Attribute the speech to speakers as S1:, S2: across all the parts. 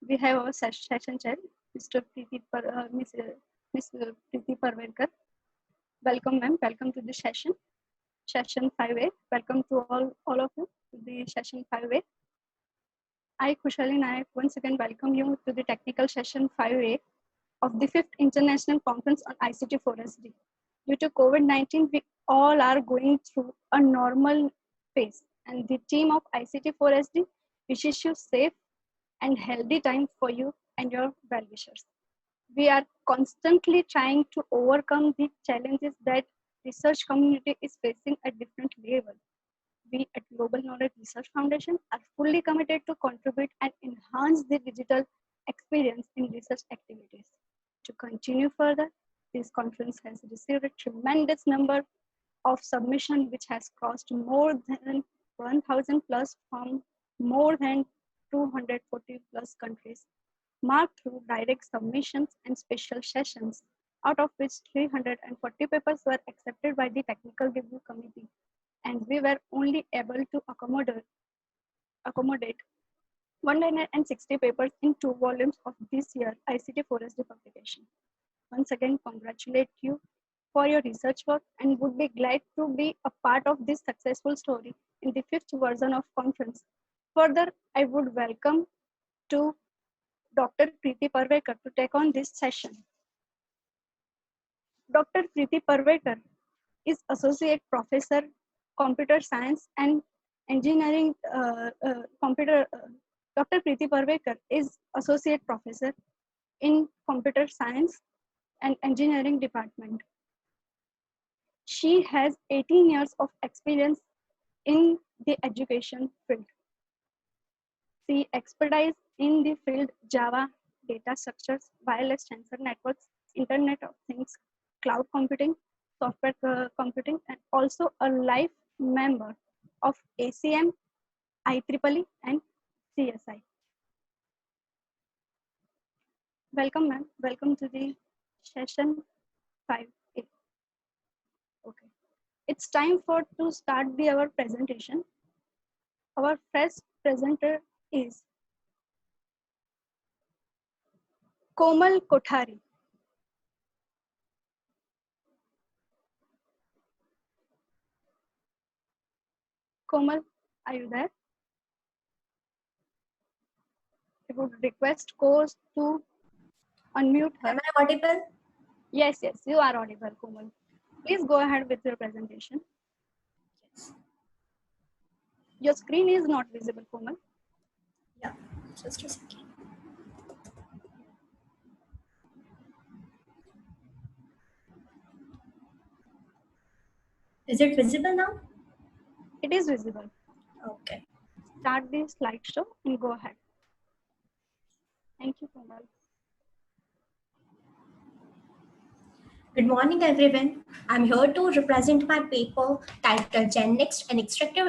S1: We have our session chair, Mr. Miss Preeti Parverkar. Welcome, ma'am. Welcome to the session 5A. Welcome to all of you to the session 5A. I, Khushali Nayak, once again welcome you to the technical session 5A of the 5th International Conference on ICT 4SD. Due to COVID-19, we all are going through a normal phase, and the team of ICT 4SD wishes you safe and healthy time for you and your well-wishers. We are constantly trying to overcome the challenges that research community is facing at different levels. We at Global Knowledge Research Foundation are fully committed to contribute and enhance the digital experience in research activities. To continue further, this conference has received a tremendous number of submission which has crossed more than 1,000 plus from more than 240 plus countries, marked through direct submissions and special sessions, out of which 340 papers were accepted by the technical review committee, and we were only able to accommodate 160 papers in 2 volumes of this year ICT 4SD publication. Once again, congratulate you for your research work and would be glad to be a part of this successful story in the 5th version of conference. Further, I would welcome to Dr. Preeti Parverkar to take on this session. Dr. Preeti Parverkar is Associate Professor, Computer Science and Engineering. Dr. Preeti Parverkar is Associate Professor in Computer Science and Engineering Department. She has 18 years of experience in the education field. She expertise in the field Java, data structures, wireless sensor networks, Internet of Things, cloud computing, software computing, and also a life member of ACM, IEEE, and CSI. Welcome, ma'am. Welcome to the session 5A. Okay. It's time to start our presentation. Our first presenter is Komal Kothari. Komal, are you there? I would request course to unmute her.
S2: Am I audible?
S1: Yes, you are audible, Komal. Please go ahead with your presentation.
S2: Yes.
S1: Your screen is not visible, Komal.
S2: Yeah, just a second. Is it visible now?
S1: It is visible.
S2: Okay.
S1: Start the slideshow and go ahead. Thank you, Komal.
S2: Good morning, everyone. I'm here to represent my paper titled GenNext, an extractive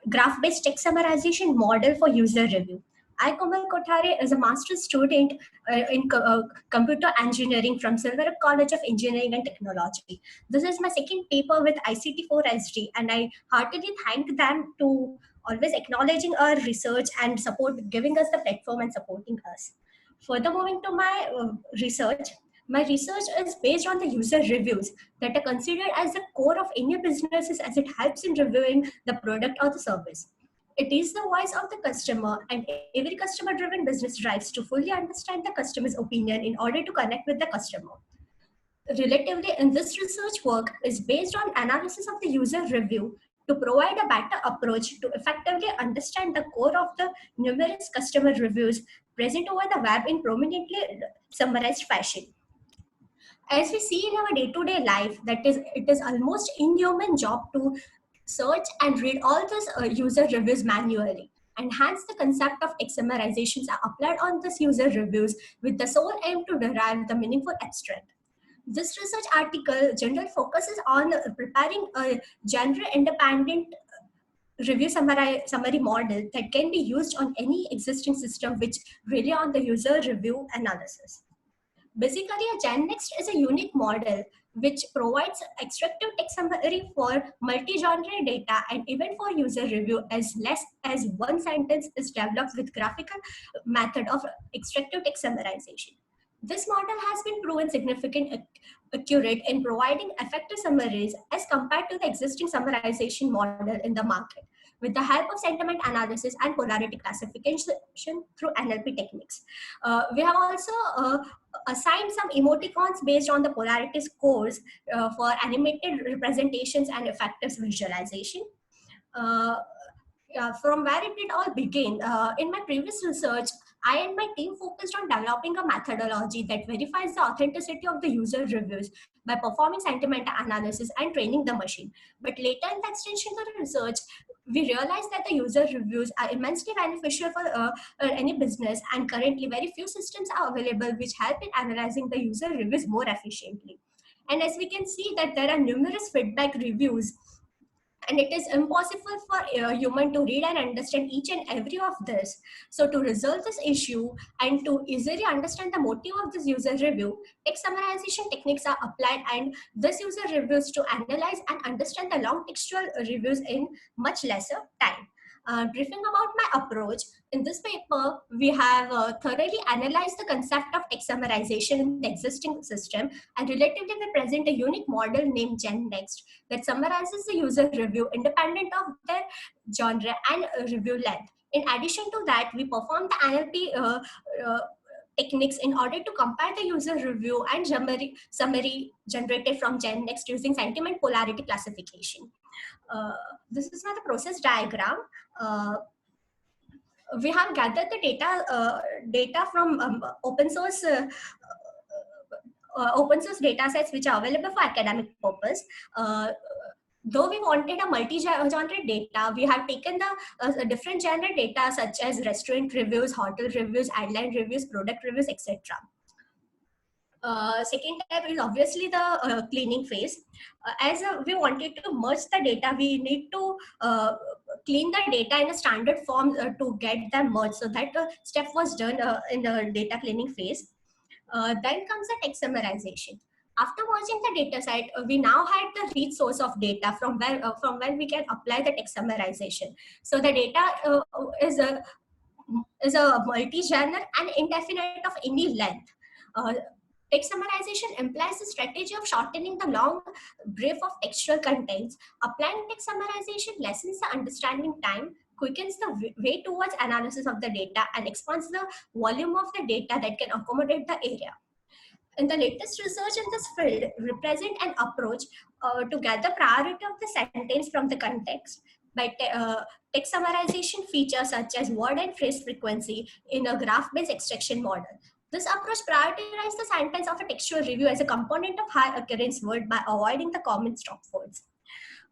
S2: graph-based text summarization model for user review. I, Komal Kothari, is a master's student in computer engineering from Silver College of Engineering and Technology. This is my second paper with ICT4SD, and I heartily thank them to always acknowledging our research and support, giving us the platform and supporting us. Further, moving to my research is based on the user reviews that are considered as the core of any businesses as it helps in reviewing the product or the service. It is the voice of the customer, and every customer-driven business strives to fully understand the customer's opinion in order to connect with the customer. Relatively, in this research work is based on analysis of the user review to provide a better approach to effectively understand the core of the numerous customer reviews present over the web in prominently summarized fashion. As we see in our day-to-day life, it is almost inhuman job to search and read all these user reviews manually. And hence the concept of XMRizations are applied on these user reviews with the sole aim to derive the meaningful abstract. This research article generally focuses on preparing a genre-independent review summary model that can be used on any existing system which rely on the user review analysis. Basically, a GenNext is a unique model which provides extractive text summary for multi-genre data and even for user review as less as one sentence is developed with graphical method of extractive text summarization. This model has been proven significant accurate in providing effective summaries as compared to the existing summarization model in the market with the help of sentiment analysis and polarity classification through NLP techniques. We have also assigned some emoticons based on the polarity scores for animated representations and effective visualization. From where it did all begin, in my previous research, I and my team focused on developing a methodology that verifies the authenticity of the user reviews by performing sentiment analysis and training the machine. But later in the extension of the research, we realized that the user reviews are immensely beneficial for any business, and currently very few systems are available which help in analyzing the user reviews more efficiently. And as we can see that there are numerous feedback reviews, and it is impossible for a human to read and understand each and every of this. So to resolve this issue and to easily understand the motive of this user review, text summarization techniques are applied, and this user reviews to analyze and understand the long textual reviews in much lesser time. Briefing about my approach, in this paper, we have thoroughly analyzed the concept of text summarization in the existing system, and relatively we present a unique model named GenNext that summarizes the user review independent of their genre and review length. In addition to that, we perform the NLP techniques in order to compare the user review and summary generated from GenNext using sentiment polarity classification. This is not the process diagram. We have gathered the data from open source data sets which are available for academic purpose. Though we wanted a multi-genre data, we have taken the different genre data such as restaurant reviews, hotel reviews, airline reviews, product reviews, etc. Second step is obviously the cleaning phase. As we wanted to merge the data, we need to clean the data in a standard form to get them merged. So that step was done in the data cleaning phase. Then comes the text summarization. After merging the data set, we now had the rich source of data from where we can apply the text summarization. So the data is a multi-genre and indefinite of any length. Text summarization implies the strategy of shortening the long brief of textual contents. Applying text summarization lessens the understanding time, quickens the way towards analysis of the data, and expands the volume of the data that can accommodate the area. In the latest research in this field, represent an approach to gather priority of the sentence from the context by text summarization features such as word and phrase frequency in a graph-based extraction model. This approach prioritizes the sentence of a textual review as a component of high occurrence word by avoiding the common stop words.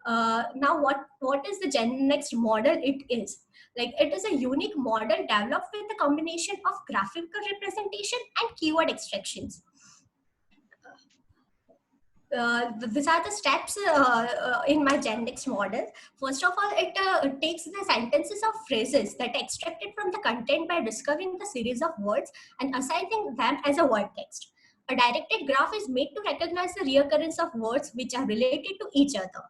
S2: Now, what is the GenNext model? It is it is a unique model developed with the combination of graphical representation and keyword extractions. These are the steps in my GenNext model. First of all, it takes the sentences of phrases that are extracted from the content by discovering the series of words and assigning them as a word text. A directed graph is made to recognize the reoccurrence of words which are related to each other.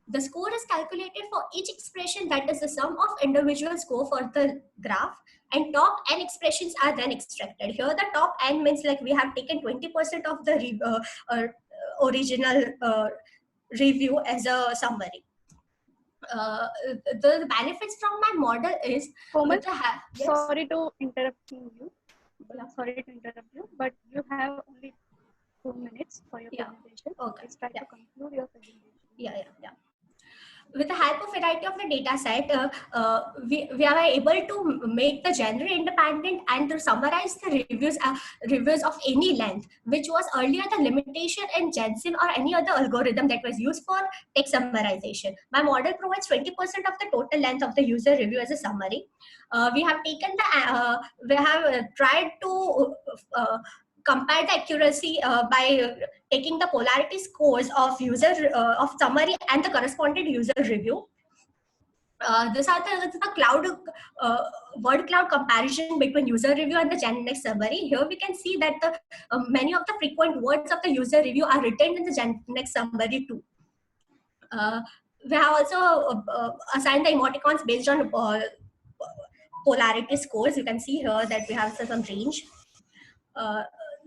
S2: The score is calculated for each expression, that is the sum of individual score for the graph, and top n expressions are then extracted. Here the top n means we have taken 20% of the original review as a summary. The benefits from my model is
S1: yes. Sorry to interrupt you. Sorry to interrupt you, but you have only 2 minutes for your presentation.
S2: Okay.
S1: Please try to conclude your presentation.
S2: Yeah. With the help of variety of the data set, we are able to make the genre independent and to summarize the reviews of any length, which was earlier the limitation in Jensen or any other algorithm that was used for text summarization. My model provides 20% of the total length of the user review as a summary. We have tried to compare the accuracy by taking the polarity scores of user of summary and the corresponding user review. These are the cloud word cloud comparison between user review and the GenNext summary. Here we can see that the many of the frequent words of the user review are written in the GenNext summary too. We have also assigned the emoticons based on polarity scores. You can see here that we have some range.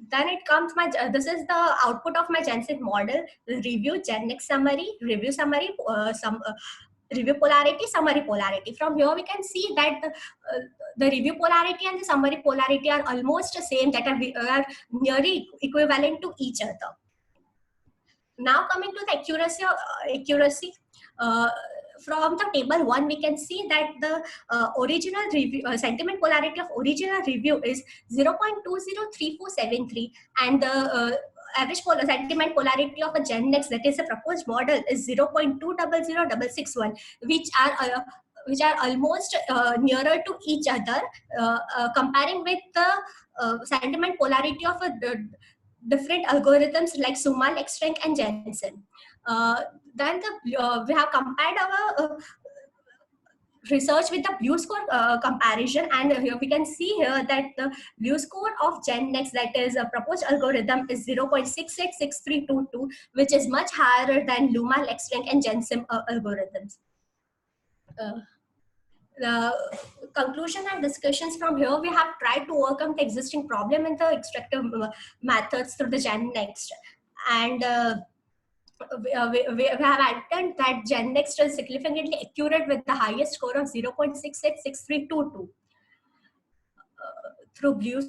S2: Then it comes this is the output of my GenSim model: review, GenNext summary, review summary, review polarity, summary polarity. From here we can see that the review polarity and the summary polarity are almost the same, that are nearly equivalent to each other. Now coming to the accuracy, from the table 1 we can see that the original review sentiment polarity of original review is 0.203473, and the average sentiment polarity of a GenNext, that is a proposed model, is 0.200661, which are almost nearer to each other, comparing with the sentiment polarity of a different algorithms like Summa, LexRank, and Jensen. Then we have compared our research with the BLEU score comparison, and here we can see here that the BLEU score of GenNext, that is a proposed algorithm, is 0.686322, which is much higher than Luma, LexRank, and Jensen algorithms. The conclusion and discussions from here, we have tried to overcome the existing problem in the extractive methods through the GenNext, and we have identified that GenNext is significantly accurate with the highest score of 0.686322 through BLEU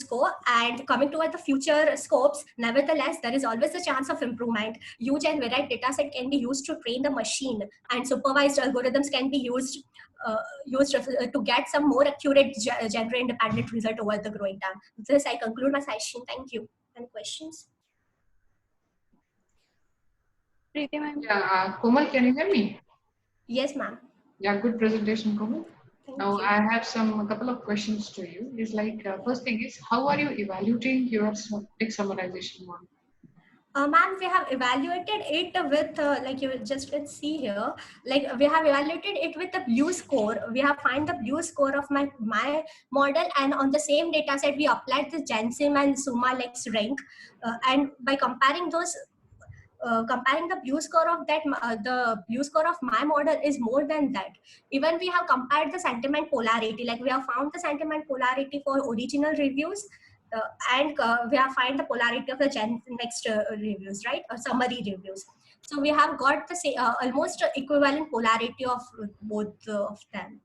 S2: score. And coming toward the future scopes, nevertheless, there is always a chance of improvement. Huge and varied data set can be used to train the machine, and supervised algorithms can be used to get some more accurate gender independent result over the growing time. With this, I conclude my session. Thank you. Any questions?
S1: Preeti ma'am.
S3: Yeah, Komal, can you hear me?
S2: Yes, ma'am.
S3: Yeah, good presentation, Komal. Now
S2: you.
S3: I have a couple of questions to you. Is like first thing is, how are you evaluating your text summarization model?
S2: Ma'am, we have evaluated it with like you just can see here, like we have evaluated it with the BLEU score. We have find the BLEU score of my model, and on the same data set we applied the GenSim and Summa LexRank, and by comparing those. Comparing the BLEU score of that, the BLEU score of my model is more than that. Even we have compared the sentiment polarity, like we have found the sentiment polarity for original reviews, and we have find the polarity of the GenNext reviews, right, or summary reviews. So we have got the almost equivalent polarity of both of them.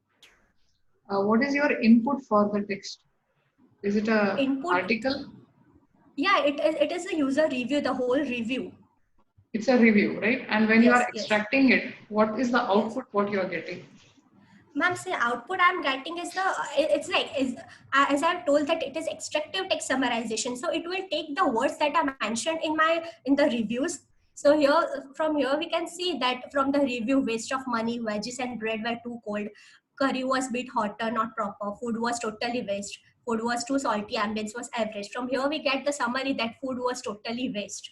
S3: What is your input for the text? Is it a article?
S2: Yeah, it is a user review, the whole review.
S3: It's a review, right? And when you are extracting it, what is the output? What you are getting?
S2: Ma'am, say output I'm getting is it's like as I've told that it is extractive text summarization. So it will take the words that are mentioned in the reviews. So from here we can see that from the review, waste of money, wedges and bread were too cold, curry was bit hotter, not proper, food was totally waste, food was too salty, ambience was average. From here we get the summary that food was totally waste.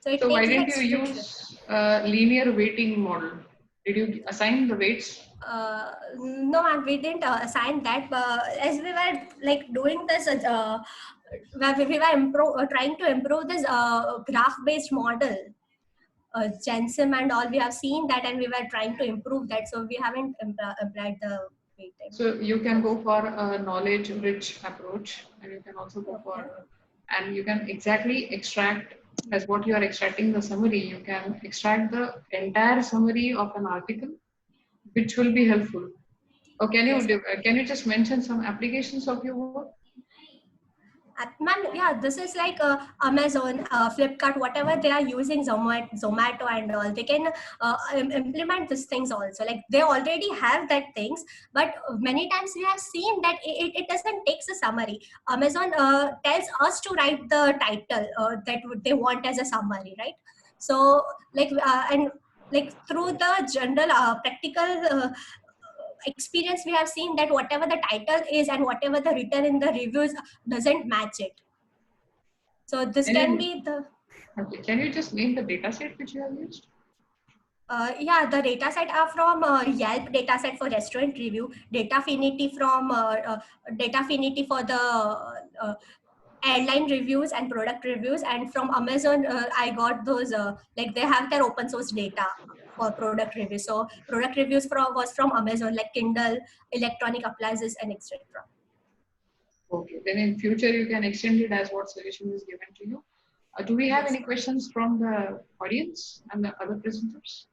S3: So why didn't you use linear weighting model? Did you assign the weights?
S2: No, ma'am, we didn't assign that. As we were like doing this, we were trying to improve this graph-based model, GenSim and all. We have seen that, and we were trying to improve that. So we haven't applied the weighting.
S3: So you can go for a knowledge-rich approach, and you can also go for, and you can exactly extract. As what you are extracting the summary, you can extract the entire summary of an article, which will be helpful. Or can you just mention some applications of your work?
S2: Ma'am, yeah, this is like Amazon, Flipkart, whatever they are using, Zomato and all, they can implement these things also. Like they already have that things, but many times we have seen that it doesn't take a summary. Amazon tells us to write the title that they want as a summary, right? So like and like through the general practical experience, we have seen that whatever the title is and whatever the written in the reviews doesn't match it. So this can be the.
S3: Okay. Can you just name the data set which you have used?
S2: Yeah, the data set are from Yelp data set for restaurant review, Datafinity from Datafinity for the airline reviews and product reviews, and from Amazon I got those like they have their open source data for product reviews. So product reviews was from Amazon, like Kindle, electronic appliances, and etc.
S3: Okay, then in future you can extend it as what solution is given to you. Do we have
S2: Yes.
S3: any questions from the audience and the other presenters?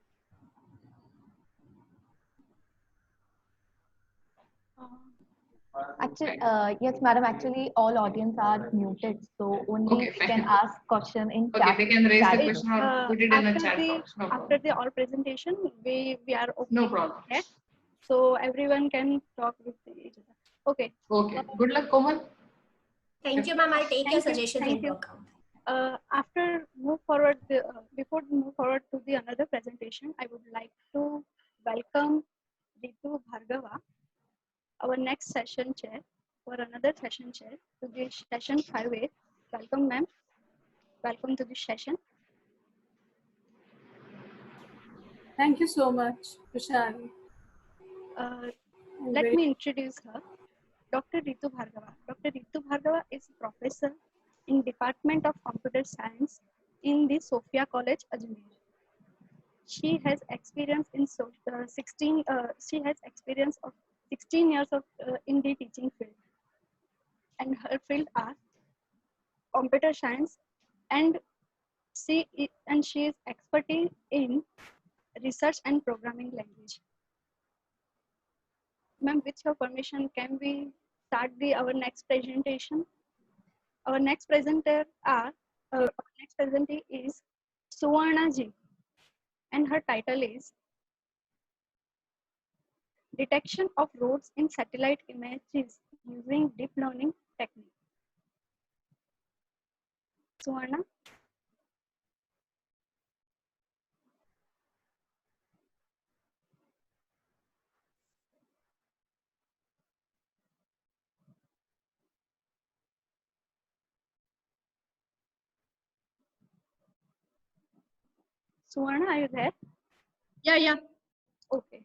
S4: Actually, yes, madam. Actually, all audience are muted, so only
S3: Okay,
S4: we can
S3: fine.
S4: ask question in
S3: Okay,
S4: chat.
S3: they can raise the
S4: chat.
S3: question or put it in the
S1: after
S3: chat
S1: the
S3: box. No
S1: after
S3: problem.
S1: the all presentation, we are
S3: No
S1: opening
S3: problem.
S1: chat, so everyone can talk with each other. Okay.
S3: Okay, good luck, Komal.
S2: Thank you, ma'am. I'll take your
S1: Thank you.
S2: suggestions
S1: Thank
S2: into
S1: you.
S2: account.
S1: After move forward, before we move forward to the another presentation, I would like to welcome Ritu Bhargava, our next session chair, for another session chair to the session 5A. Welcome, ma'am. Welcome to the session.
S5: Thank you so much, Prashant.
S1: Let me introduce her. Dr. Ritu Bhargava. Dr. Ritu Bhargava is a professor in Department of Computer Science in the Sophia College, Ajmer. She has experience in 16. She has experience of 16 years of in the teaching field, and her field are computer science, and she is expertise in research and programming language. Ma'am, with your permission, can we start our next presentation? Our next presenter is Suvarna Ji, and her title is Detection of Roads in Satellite Images Using Deep Learning Technique. Suvarna? Suvarna, are you there?
S6: Yeah.
S1: Okay.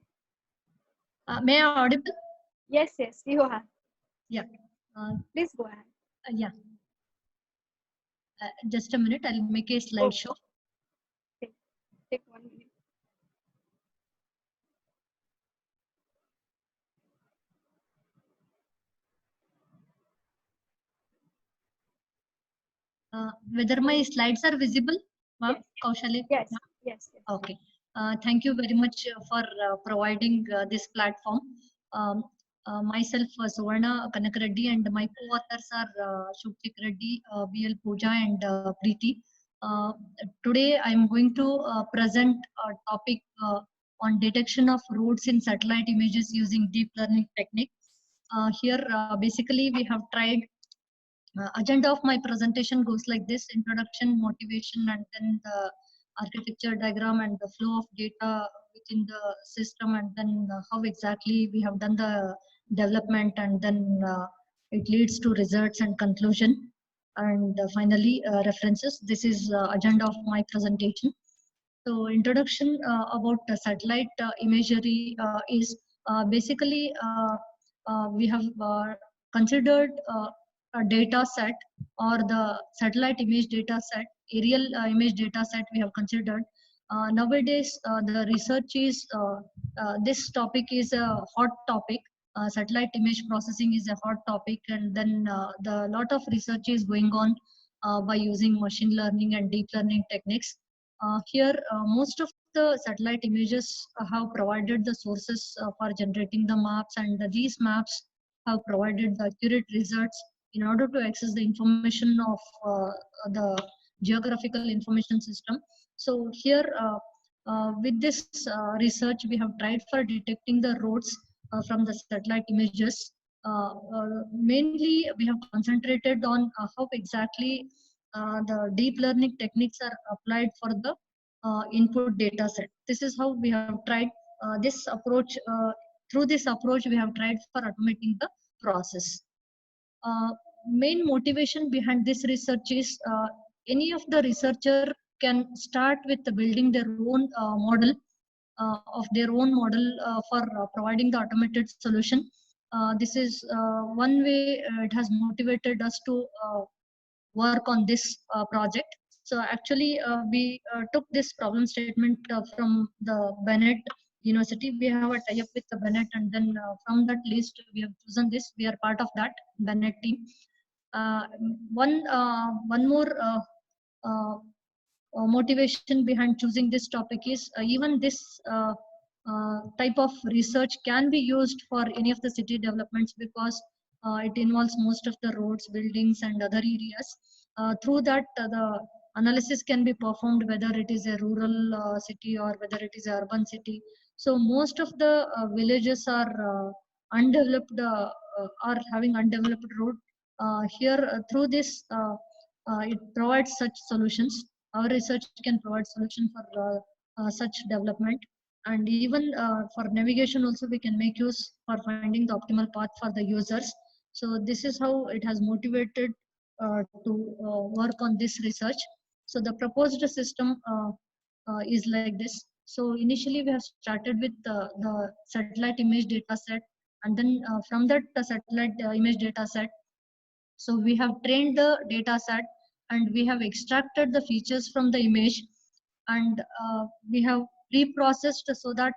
S6: May I audible?
S1: Yes, you are.
S6: Yeah.
S1: Please go ahead.
S6: Yeah. Just a minute. I'll make a slideshow.
S1: Take 1 minute.
S6: Whether my slides are visible, ma'am?
S1: Yes.
S6: Kaushali?
S1: Yes.
S6: Okay. Thank you very much for providing this platform. Myself, Suvarna Kanakareddy, and my co-authors are Shubhik Reddy, BL Pooja, and Preeti. Today, I'm going to present a topic on detection of roads in satellite images using deep learning technique. Here, basically, we have tried agenda of my presentation goes like this: introduction, motivation, and then the architecture diagram and the flow of data within the system, and then how exactly we have done the development, and then it leads to results and conclusion, and finally references. This is agenda of my presentation. So introduction about satellite imagery is basically we have considered a data set, or the satellite image data set, aerial image data set we have considered. Nowadays, the research is, this topic is a hot topic. Satellite image processing is a hot topic, and then the lot of research is going on by using machine learning and deep learning techniques. Here, most of the satellite images have provided the sources for generating the maps, and these maps have provided the accurate results in order to access the information of the geographical information system. So here, with this research, we have tried for detecting the roads from the satellite images. Mainly, we have concentrated on how exactly the deep learning techniques are applied for the input data set. This is how we have tried this approach. Through this approach, we have tried for automating the process. Main motivation behind this research is any of the researcher can start with building their own model of their own model for providing the automated solution. This is one way it has motivated us to work on this project. So actually, we took this problem statement from the Bennett University. We have a tie-up with the Bennett, and then from that list, we have chosen this. We are part of that Bennett team. One more motivation behind choosing this topic is even this type of research can be used for any of the city developments, because it involves most of the roads, buildings, and other areas. Through that, the analysis can be performed whether it is a rural city or whether it is an urban city. So most of the villages are undeveloped, are having undeveloped road. Here, through this, it provides such solutions. Our research can provide solution for such development, and even for navigation also we can make use for finding the optimal path for the users. So this is how it has motivated to work on this research. So the proposed system is like this. So initially we have started with the satellite image data set, and then from that satellite image data set, so we have trained the data set, and we have extracted the features from the image, and we have pre-processed so that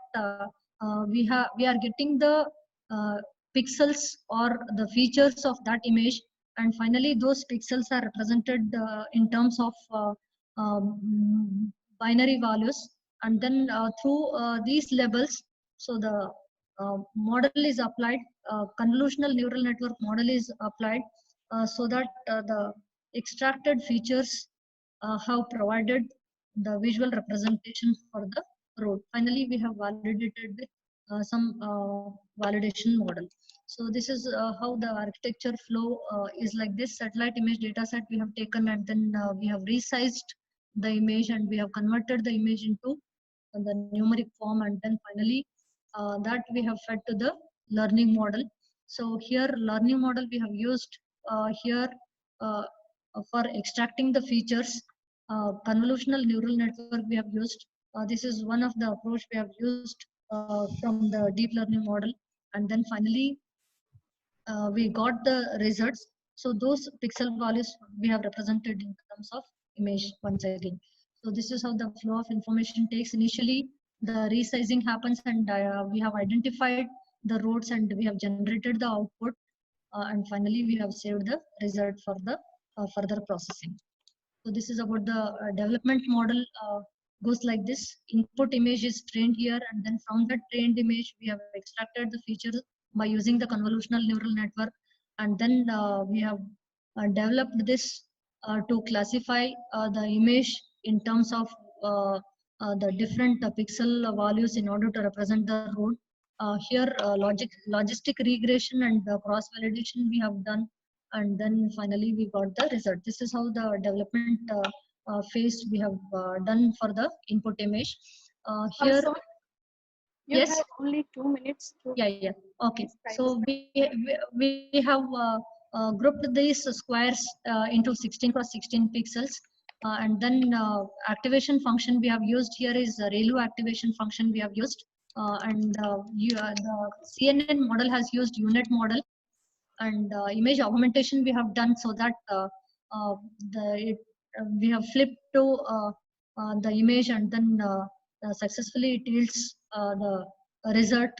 S6: we are getting the uh, pixels or the features of that image, and finally those pixels are represented in terms of binary values, and then through these labels, so the model is applied, convolutional neural network model is applied, so that the extracted features have provided the visual representation for the road. Finally, we have validated with some validation model. So this is how the architecture flow is like this. Satellite image data set we have taken, and then we have resized the image, and we have converted the image into the numeric form, and then finally that we have fed to the learning model. So here learning model we have used here uh, for extracting the features. Convolutional neural network we have used. This is one of the approach we have used from the deep learning model, and then finally we got the results. So those pixel values we have represented in terms of image once again. So this is how the flow of information takes. Initially, the resizing happens, and we have identified the roads, and we have generated the output, and finally we have saved the result for the further processing. So this is about the development model. Goes like this: input image is trained here, and then from that trained image we have extracted the features by using the convolutional neural network, and then we have developed this to classify the image in terms of the different pixel values in order to represent the road. Here logistic regression and cross validation we have done, and then finally we got the result. This is how the development phase we have done for the input image. Here,
S1: Also, you
S6: yes,
S1: have only 2 minutes to
S6: yeah. Okay,
S1: describe
S6: so we have grouped these squares into 16 cross 16 pixels, and then activation function we have used here is ReLU activation function we have used, and the CNN model has used UNet model, and image augmentation we have done so that we have flipped to the image, and then successfully it yields the result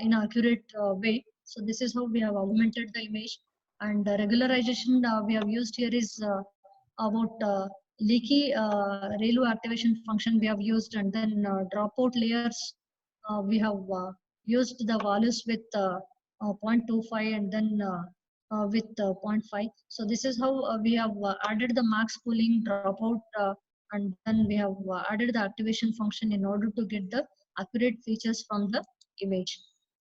S6: in accurate way. So this is how we have augmented the image, and regularization we have used here is about leaky ReLU activation function we have used, and then dropout layers we have used the values with 0.25 and then with 0.5. So this is how we have added the max pooling dropout, and then we have added the activation function in order to get the accurate features from the image.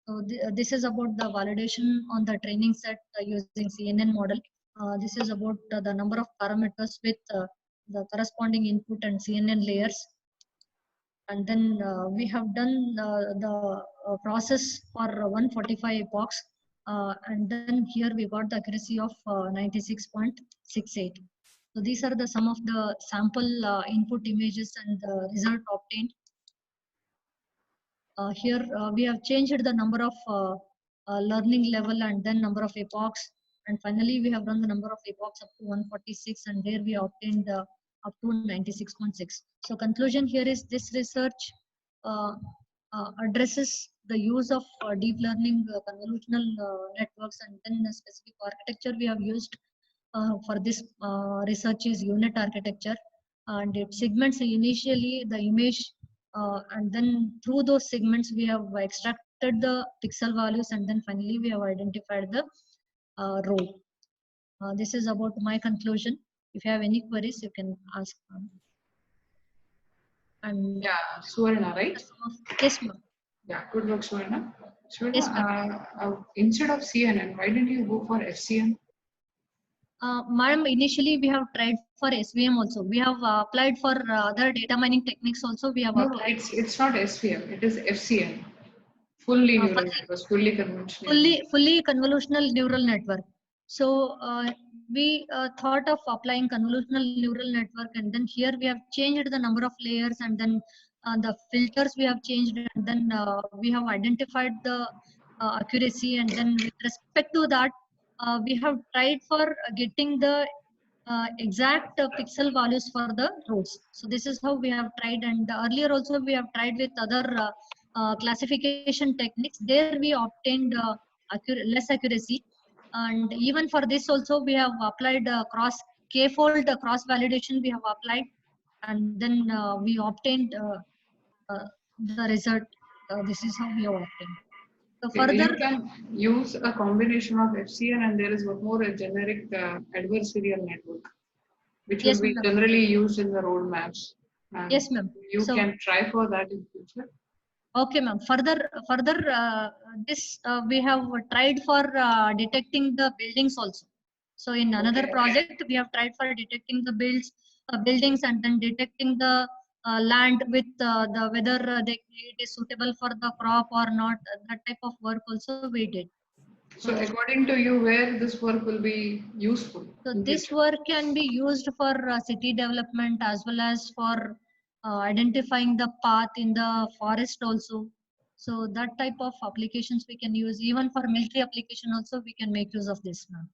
S6: So this is about the validation on the training set using CNN model. This is about the number of parameters with the corresponding input and CNN layers. And then we have done the process for 145 epochs, and then here we got the accuracy of 96.68. So these are the some of the sample input images and the result obtained. Here we have changed the number of learning level and then number of epochs. And finally, we have run the number of epochs up to 146, and there we obtained up to 96.6. So conclusion here is this research uh, addresses the use of deep learning convolutional networks, and then the specific architecture we have used for this research is unit architecture, and it segments initially the image, and then through those segments we have extracted the pixel values, and then finally we have identified the row. This is about my conclusion. If you have any queries, you can ask. And
S3: Yeah, Suvarna, right?
S6: yes, ma'am.
S3: Yeah, good work, Suvarna. Suvarna,
S6: Yes, ma'am.
S3: instead of CNN, why didn't you go for FCN?
S6: Madam, initially we have tried for SVM also. We have applied for other data mining techniques also. We have
S3: No,
S6: applied
S3: it's not SVM. It is FCN. Fully
S6: for
S3: neural networks, fully convolutional.
S6: fully convolutional neural network. So we thought of applying convolutional neural network, and then here we have changed the number of layers, and then the filters we have changed, and then we have identified the accuracy, and then with respect to that, we have tried for getting the exact pixel values for the rows. So this is how we have tried, and earlier also we have tried with other classification techniques. There we obtained less accuracy, and even for this also we have applied cross k-fold cross validation we have applied, and then we obtained uh, the result. This is how we have obtained. So
S3: Okay,
S6: further,
S3: you can use a combination of FCN and there is one more a generic adversarial network, which will
S6: yes,
S3: be
S6: ma'am.
S3: generally used in the roadmaps. And
S6: Yes, ma'am.
S3: you
S6: So
S3: can try for that in future.
S6: okay, ma'am. Further, this we have tried for detecting the buildings also. So in another
S3: Okay.
S6: project, we have tried for detecting the buildings, and then detecting the land with the whether it is suitable for the crop or not. That type of work also we did.
S3: So according to you, where this work will be useful?
S6: So
S3: in
S6: this
S3: future?
S6: work can be used for city development as well as for identifying the path in the forest also. So that type of applications we can use. Even for military application also we can make use of this, ma'am.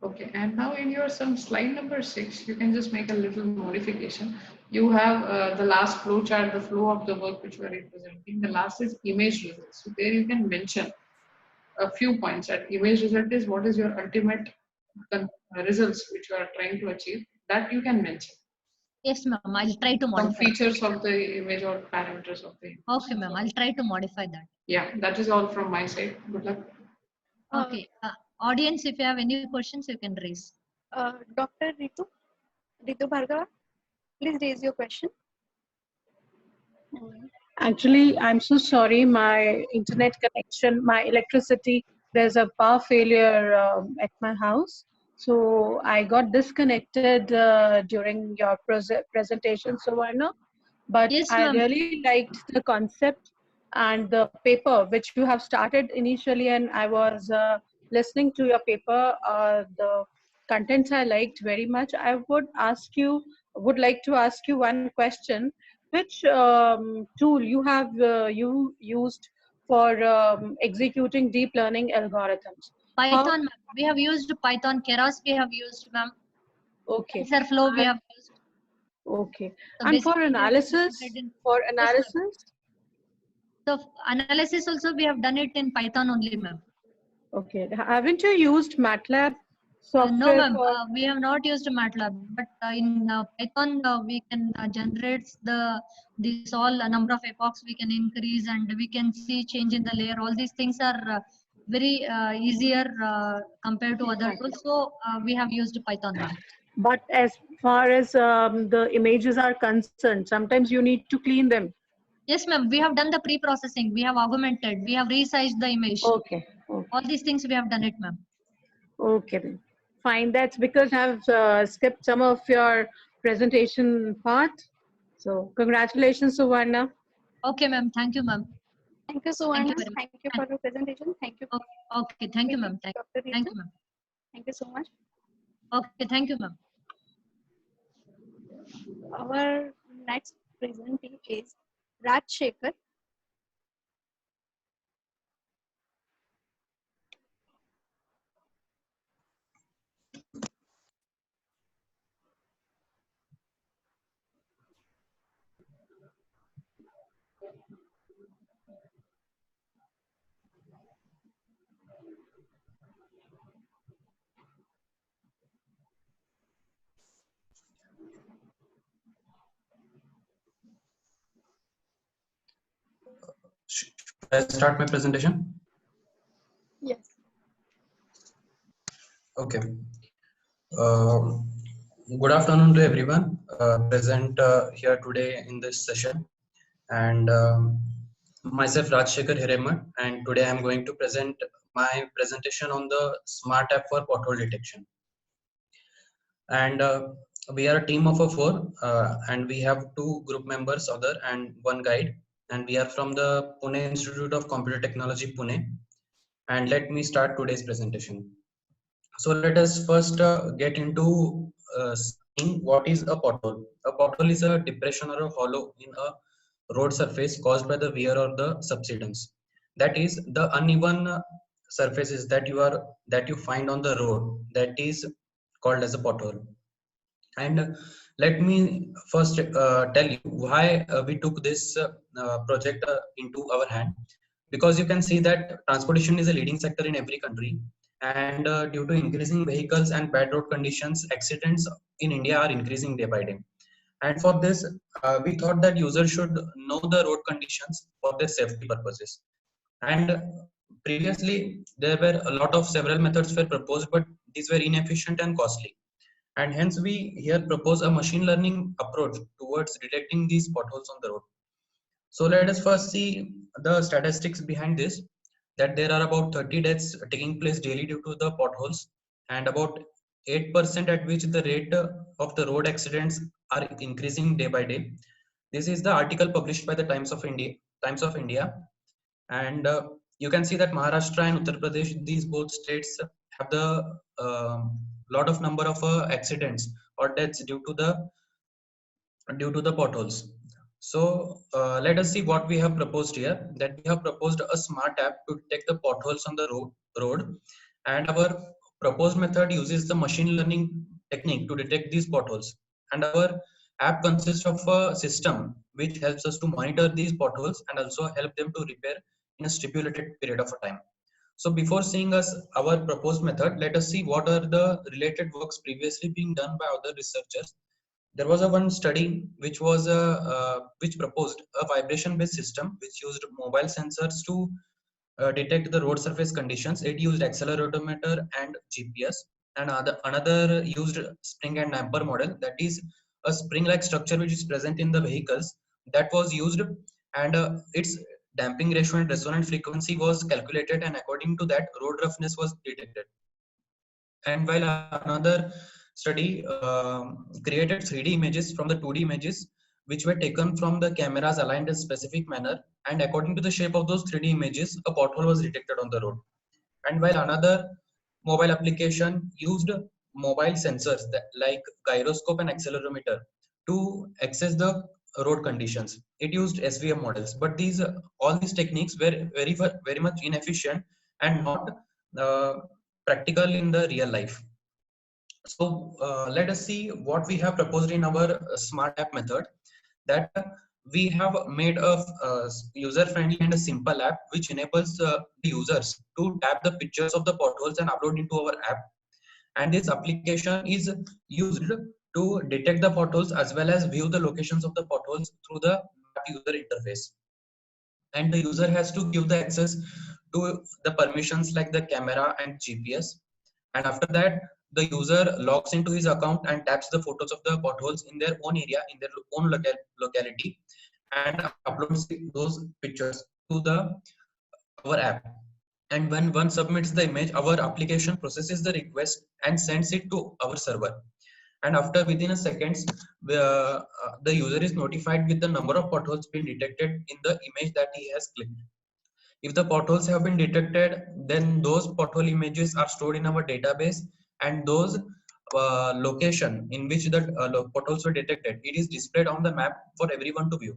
S3: Okay, and now in your some slide number 6, you can just make a little modification. You have the last flow chart, the flow of the work which we are representing. The last is image results. So there you can mention a few points. That image result is what is your ultimate results which you are trying to achieve. That you can mention.
S6: Yes, ma'am. I'll try to
S3: Some
S6: modify.
S3: features of the image or parameters of the image.
S6: Okay, ma'am. I'll try to modify that.
S3: Yeah, that is all from my side. Good luck.
S6: Okay. Audience, if you have any questions, you can raise.
S1: Dr. Ritu Bhargava, please raise your question.
S7: Actually, I'm so sorry. My internet connection, my electricity, there's a power failure at my house. So I got disconnected during your presentation, Suvarna. But
S6: Yes,
S7: I
S6: ma'am.
S7: really liked the concept and the paper which you have started initially, and I was listening to your paper. The contents I liked very much. I would like to ask you one question. Which tool you have you used for executing deep learning algorithms?
S6: Python, ma'am. We have used Python. Keras we have used, ma'am.
S7: Okay.
S6: TensorFlow we have used.
S7: Okay.
S6: So
S7: And for
S6: basically,
S7: analysis,
S6: yes, ma'am. So analysis also we have done it in Python only, ma'am.
S7: Okay. Haven't you used MATLAB
S6: No,
S7: software
S6: ma'am.
S7: for?
S6: We have not used MATLAB, but in Python we can generate this all number of epochs we can increase, and we can see change in the layer. All these things are very easier compared to other tools. So we have used Python, ma'am.
S7: But as far as the images are concerned, sometimes you need to clean them.
S6: Yes, ma'am. We have done the pre-processing. We have augmented. We have resized the image.
S7: Okay.
S6: All these things we have done it, ma'am.
S7: Okay then. Fine. That's because I've skipped some of your presentation part. So congratulations, Suvarna.
S6: Okay, ma'am. Thank you, ma'am.
S1: Thank you, Suvarna.
S6: very much.
S1: Thank you for your presentation. Thank you.
S6: Okay. Thank you, ma'am.
S1: Dr.
S6: Thank
S1: Ritu.
S6: you, ma'am.
S1: Thank you so much.
S6: Okay. Thank you, ma'am.
S1: Our next presentee is Raj Shekhar.
S8: Should I start my presentation?
S1: Yes.
S8: Okay. Good afternoon to everyone present here today in this session. And myself Rajshekhar Hiremat, and today I am going to present my presentation on the smart app for pothole detection. And we are a team of 4, and we have 2 group members, other and 1 guide, and we are from the Pune Institute of Computer Technology, Pune. And let me start today's presentation. So let us first get into seeing what is a pothole. A pothole is a depression or a hollow in a road surface caused by the wear or the subsidence. That is the uneven surfaces that you find on the road, that is called as a pothole. And let me first tell you why we took this project into our hand, because you can see that transportation is a leading sector in every country, and due to increasing vehicles and bad road conditions, accidents in India are increasing day by day. And for this we thought that users should know the road conditions for their safety purposes. And previously there were a lot of several methods were proposed, but these were inefficient and costly, and hence we here propose a machine learning approach towards detecting these potholes on the road. So let us first see the statistics behind this, that there are about 30 deaths taking place daily due to the potholes, and about 8% at which the rate of the road accidents are increasing day by day. This is the article published by the Times of India. And you can see that Maharashtra and Uttar Pradesh, these both states have the lot of number of accidents or deaths due to the potholes. So let us see what we have proposed here. That we have proposed a smart app to detect the potholes on the road, and our proposed method uses the machine learning technique to detect these potholes. And our app consists of a system which helps us to monitor these potholes and also help them to repair in a stipulated period of time. So before seeing our proposed method, let us see what are the related works previously being done by other researchers. There was one study which proposed a vibration-based system which used mobile sensors to detect the road surface conditions. It used accelerometer and GPS, and another used spring and damper model, that is a spring-like structure which is present in the vehicles that was used, and its damping ratio and resonant frequency was calculated, and according to that road roughness was detected. And while another study created 3D images from the 2D images which were taken from the cameras aligned in a specific manner, and according to the shape of those 3D images a pothole was detected on the road. And while another mobile application used mobile sensors like gyroscope and accelerometer to access the road conditions, it used SVM models, but all these techniques were very much inefficient and not practical in the real life. So let us see what we have proposed in our smart app method. That we have made a user-friendly and a simple app which enables the users to tap the pictures of the potholes and upload into our app. And this application is used to detect the potholes as well as view the locations of the potholes through the map user interface. And the user has to give the access to the permissions like the camera and GPS. And after that, the user logs into his account and taps the photos of the potholes in their own area, in their own locality, and uploads those pictures to our app. And when one submits the image, our application processes the request and sends it to our server. And after within a seconds, the user is notified with the number of potholes being detected in the image that he has clicked. If the potholes have been detected, then those pothole images are stored in our database, and those location in which the potholes were detected, it is displayed on the map for everyone to view.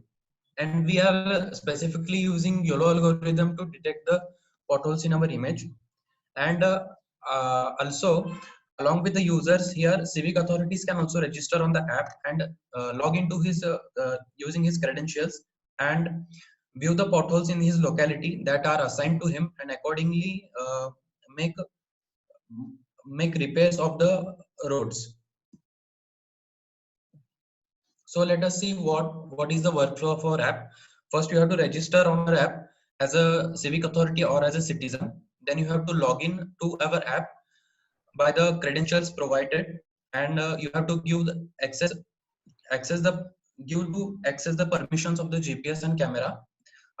S8: And we are specifically using YOLO algorithm to detect the potholes in our image. And also, along with the users here, civic authorities can also register on the app and log into his using his credentials. And view the potholes in his locality that are assigned to him, and accordingly make repairs of the roads. So let us see what is the workflow of our app. First, you have to register on our app as a civic authority or as a citizen. Then you have to log in to our app by the credentials provided, and you have to give the access the permissions of the GPS and camera.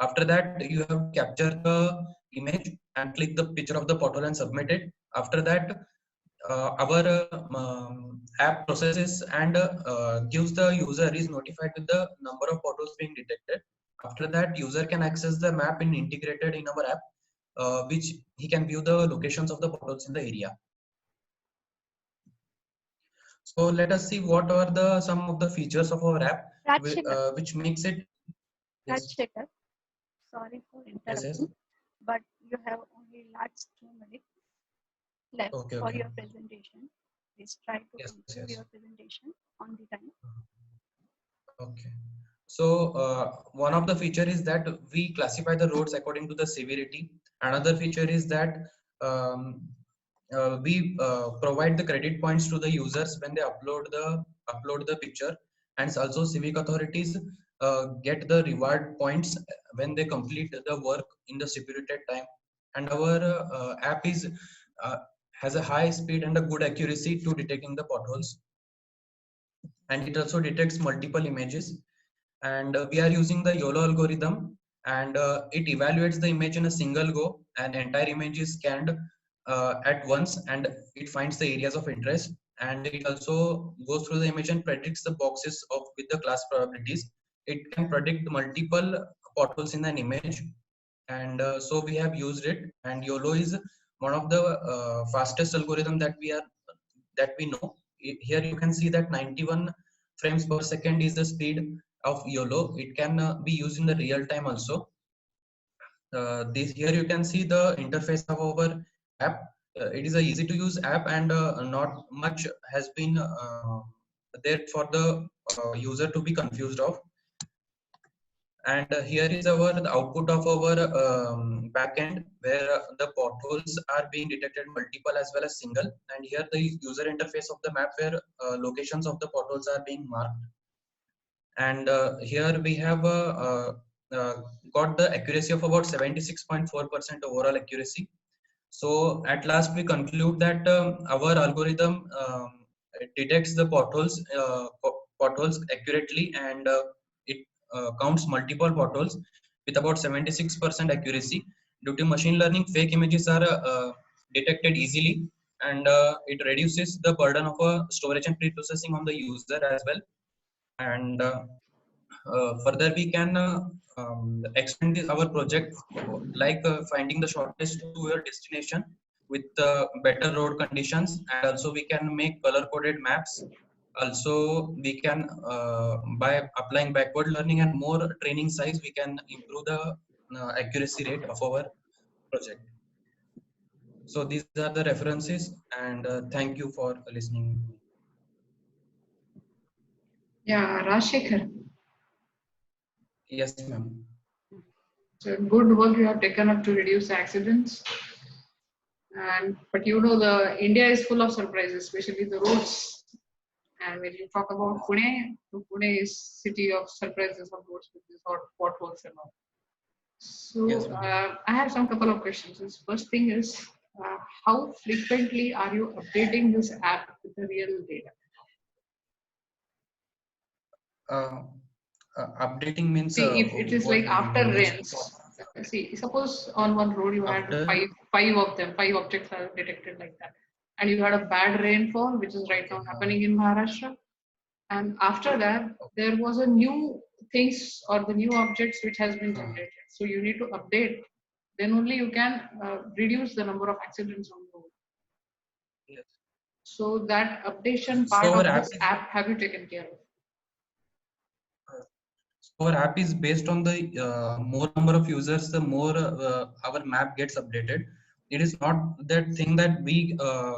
S8: After that, you have to capture the image and click the picture of the pothole and submit it. After that, our app processes and gives the user is notified with the number of potholes being detected. After that, user can access the map integrated in our app, which he can view the locations of the potholes in the area. So let us see what are some of the features of our app, which makes it. Yes.
S1: Rajshekhar, sorry for interrupting, but you have only last 2 minutes left for your presentation. Please try to conclude your presentation on the time.
S8: Okay. So one of the feature is that we classify the roads according to the severity. Another feature is that we provide the credit points to the users when they upload the picture, and also civic authorities get the reward points when they complete the work in the stipulated time. And our app has a high speed and a good accuracy to detecting the potholes, and it also detects multiple images. And we are using the YOLO algorithm, and it evaluates the image in a single go. An entire image is scanned at once, and it finds the areas of interest, and it also goes through the image and predicts the boxes with the class probabilities. It can predict multiple potholes in an image, and so we have used it. And YOLO is one of the fastest algorithm that we know. Here you can see that 91 frames per second is the speed of YOLO. It can be used in the real time also. Here you can see the interface of our app. It is a easy to use app, and not much has been there for the user to be confused of. And here is the output of our backend, where the potholes are being detected multiple as well as single. And here the user interface of the map, where locations of the potholes are being marked. And here we have got the accuracy of about 76.4% overall accuracy. So at last we conclude that our algorithm detects the potholes accurately, and it counts multiple potholes with about 76% accuracy. Due to machine learning, fake images are detected easily, and it reduces the burden of storage and pre-processing on the user as well. And further, we can extend our project, like finding the shortest to your destination with better road conditions, and also we can make color-coded maps. Also, we can by applying backward learning and more training size, we can improve the accuracy rate of our project. So these are the references, and thank you for listening.
S3: Yeah, Rajshekhar.
S8: Yes, ma'am.
S3: So good work you have taken up to reduce accidents. But you know, the India is full of surprises, especially the roads. And when you talk about Pune, Pune is city of surprises of roads with these potholes and all. So yes, I have some couple of questions. This first thing is, how frequently are you updating this app with the real data?
S8: Updating means,
S3: see, if it is like after rains, see, suppose on one road you had five objects are detected like that, and you had a bad rainfall, which is right now happening in Maharashtra, and after that there was a new things or the new objects which has been generated. So you need to update, then only you can reduce the number of accidents on the road. Yes. So that updation part of this app, have you taken care of?
S8: Our app is based on the more number of users, the more our map gets updated. It is not that thing that we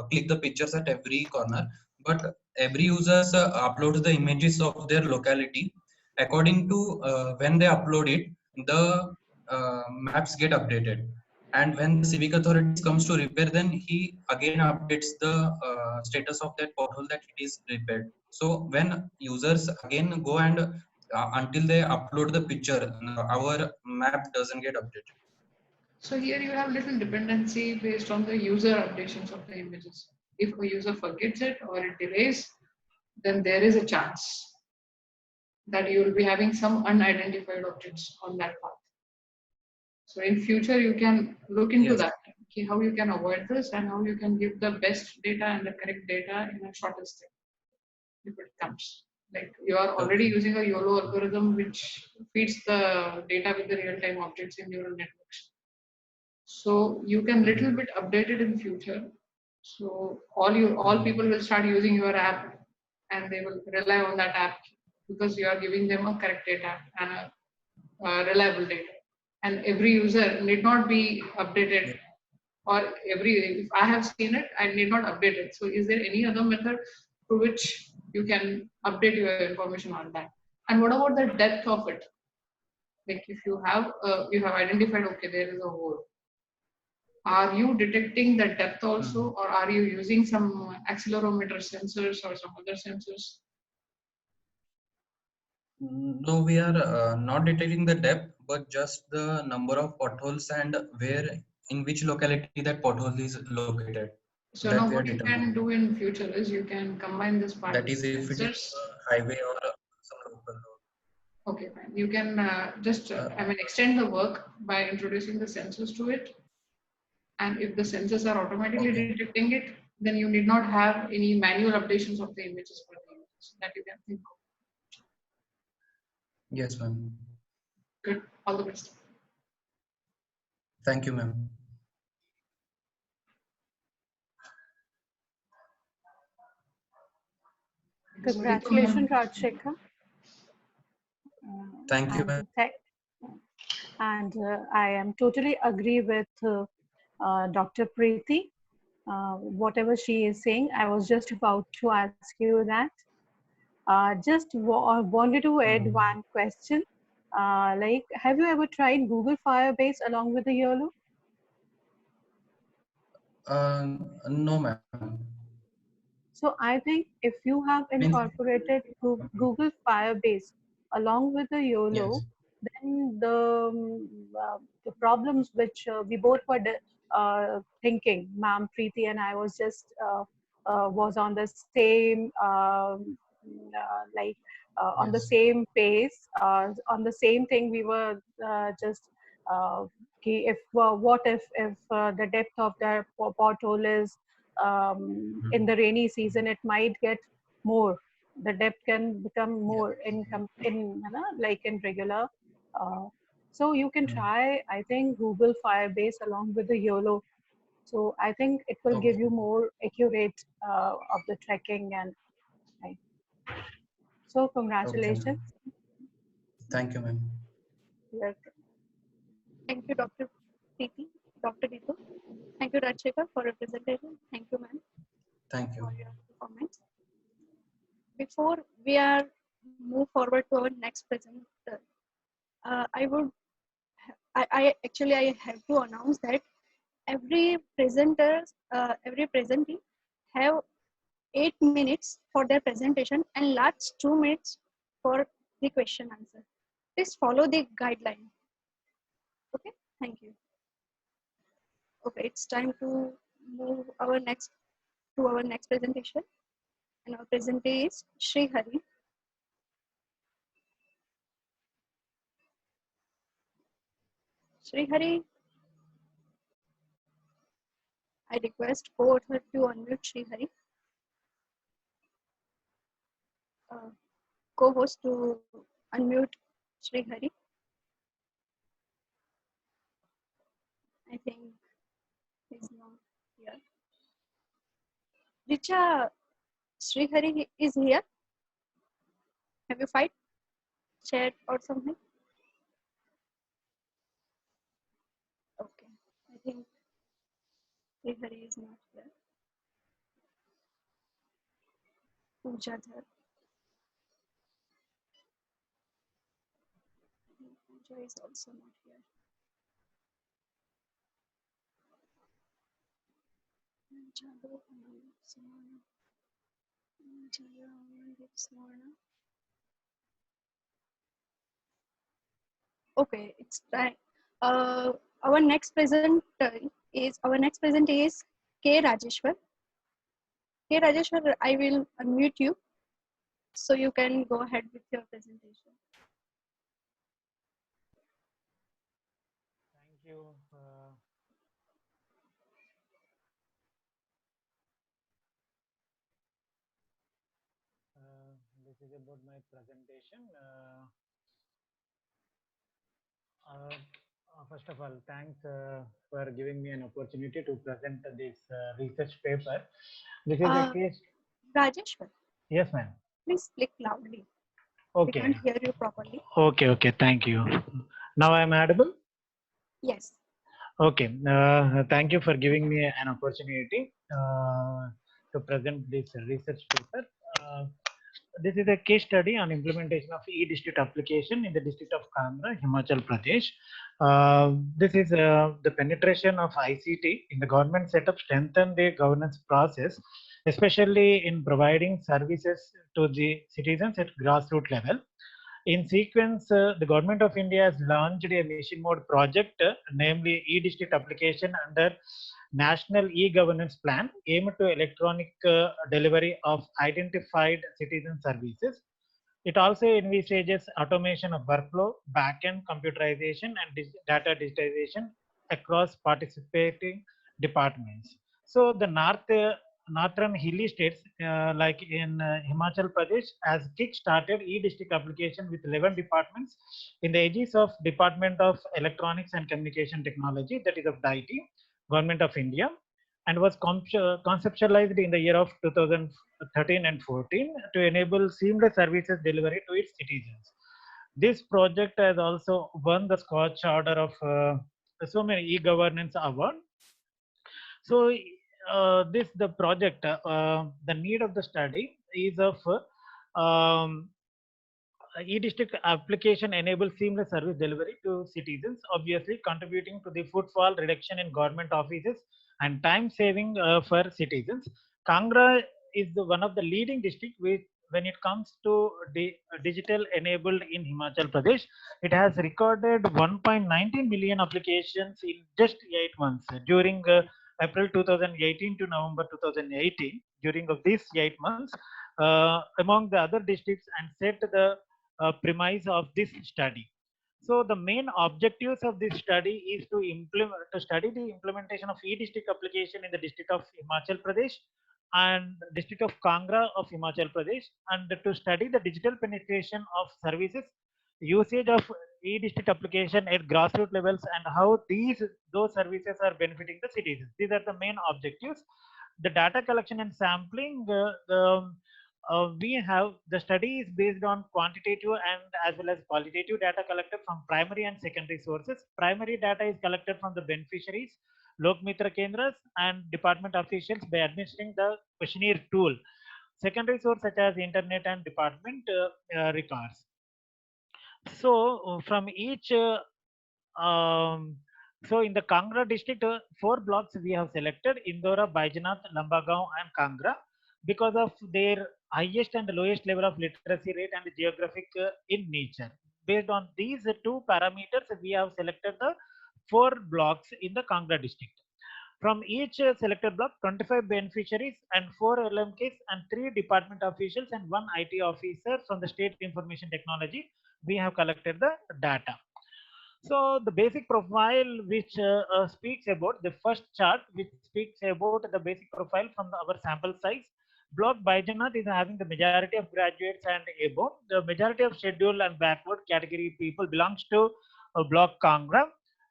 S8: click the pictures at every corner, but every user uploads the images of their locality. According to when they upload it, the maps get updated. And when the civic authorities comes to repair, then he again updates the status of that pothole that it is repaired. So when users again go and until they upload the picture, our map doesn't get updated.
S3: So here you have little dependency based on the user updations of the images. If a user forgets it or it delays, then there is a chance that you will be having some unidentified objects on that path. So in future, you can look into
S8: Yes.
S3: that, okay, how you can avoid this and how you can give the best data and the correct data in a shortest time if it comes. Like you are already
S8: Okay.
S3: using a YOLO algorithm which feeds the data with the real-time objects in neural networks. So you can little bit update it in future. So all people will start using your app and they will rely on that app because you are giving them a correct data and a reliable data. And every user need not be updated, or if I have seen it, I need not update it. So is there any other method through which you can update your information on that? And what about the depth of it? Like if you have identified, okay, there is a hole. Are you detecting the depth also, or are you using some accelerometer sensors or some other sensors?
S8: No, we are not detecting the depth, but just the number of potholes and where in which locality that pothole is located.
S3: So
S8: That
S3: now
S8: we are
S3: what you can
S8: determining.
S3: do in future is you can combine this part
S8: That
S3: with
S8: is if it is
S3: sensors.
S8: a highway or some local road.
S3: Okay, fine. You can just, extend the work by introducing the sensors to it. And if the sensors are automatically
S8: Okay.
S3: detecting it, then you need not have any manual updations of the images for the images that you can think of.
S8: Yes, ma'am.
S3: Good. All the best.
S8: Thank you, ma'am.
S7: Congratulations, Rajshekha.
S8: Thank you, ma'am.
S7: And I am totally agree with Dr. Preeti. Whatever she is saying, I was just about to ask you that. Just wanted to add one question. Like, have you ever tried Google Firebase along with the YOLO?
S8: No, ma'am.
S7: So I think if you have
S8: Means,
S7: incorporated Google Firebase along with the YOLO,
S8: yes.
S7: then the problems which we both were thinking, Ma'am Preeti and I was on the same on the
S8: Yes.
S7: same pace, on the same thing. We were just if what if the depth of the pothole is in the rainy season, it might get more. The depth can become more like in regular. So you can try, I think, Google Firebase along with the YOLO. So I think it will give
S8: Okay.
S7: you more accurate of the tracking and right. So
S8: Okay,
S7: congratulations.
S8: ma'am. Thank you, ma'am.
S1: Thank you, Dr. Preeti, Dr. Ritu. Thank you, Rajshekha, for your presentation. Thank you, ma'am,
S8: Thank you.
S1: for your comments. Before we are move forward to our next presenter, I actually I have to announce that every every presentee have 8 minutes for their presentation and last 2 minutes for the question answer. Please follow the guideline. Okay, thank you. Okay, it's time to move to our next presentation. And our presentee is Sri Hari. Sri Hari, I request co-author to unmute Sri Hari. Co-host to unmute Sri Hari. I think he's not here. Richa, Sri Hari is here. Have you fight, chat or something? Okay, I think Sri Hari is not here. Pooja Dhar. Joy is also not here. Okay, it's time. Our next present is K. Rajeshwar. K. Rajeshwar, I will unmute you so you can go ahead with your presentation.
S9: Thank you. This is about my presentation. First of all, thanks for giving me an opportunity to present this research paper. This is a case.
S1: Rajeshwar,
S9: Yes, ma'am.
S1: please speak loudly.
S9: Okay.
S1: We can't hear you properly.
S9: Okay. Thank you. Now I am audible?
S1: Yes.
S9: Okay. Thank you for giving me an opportunity to present this research paper. This is a case study on implementation of e-district application in the district of Kangra, Himachal Pradesh. This is the penetration of ICT in the government setup strengthen the governance process, especially in providing services to the citizens at grassroots level. In sequence, the Government of India has launched a mission mode project, namely e-district application under National E-Governance Plan, aimed to electronic delivery of identified citizen services. It also envisages automation of workflow, backend computerization, and data digitization across participating departments. So the northern hilly states like in Himachal Pradesh has kick-started e-district application with 11 departments in the aegis of Department of Electronics and Communication Technology, that is of DIT, Government of India, and was conceptualized in the year of 2013 and 14 to enable seamless services delivery to its citizens. This project has also won the Scotch Order of so many e-governance award. So the project, the need of the study is of e-district application enables seamless service delivery to citizens, obviously contributing to the footfall reduction in government offices and time saving for citizens. Kangra is one of the leading districts when it comes to digital enabled in Himachal Pradesh. It has recorded 1.19 million applications in just 8 months during April 2018 to November 2018. During of these 8 months, among the other districts, and set the premise of this study. So the main objectives of this study is to study the implementation of e-district application in the district of Himachal Pradesh and district of Kangra of Himachal Pradesh, and to study the digital penetration of services, usage of e-district application at grassroots levels, and how those services are benefiting the citizens. These are the main objectives. The data collection and sampling, we have the study is based on quantitative and as well as qualitative data collected from primary and secondary sources. Primary data is collected from the beneficiaries, Lok Mitra Kendras, and department officials by administering the questionnaire tool. Secondary source such as internet and department records. So from each so in the Kangra district, 4 blocks we have selected: Indora, Baijanat, Lambagaon, and Kangra, because of their highest and lowest level of literacy rate and geographic in nature. Based on these 2 parameters, we have selected the 4 blocks in the Kangra district. From each selected block, 25 beneficiaries and 4 LMKs and 3 department officials and 1 IT officer from the State Information Technology, we have collected the data. So the basic profile which speaks about the first chart, which speaks about the basic profile from our sample size. Block Baijanat is having the majority of graduates and above. The majority of scheduled and backward category people belongs to Block Kangra.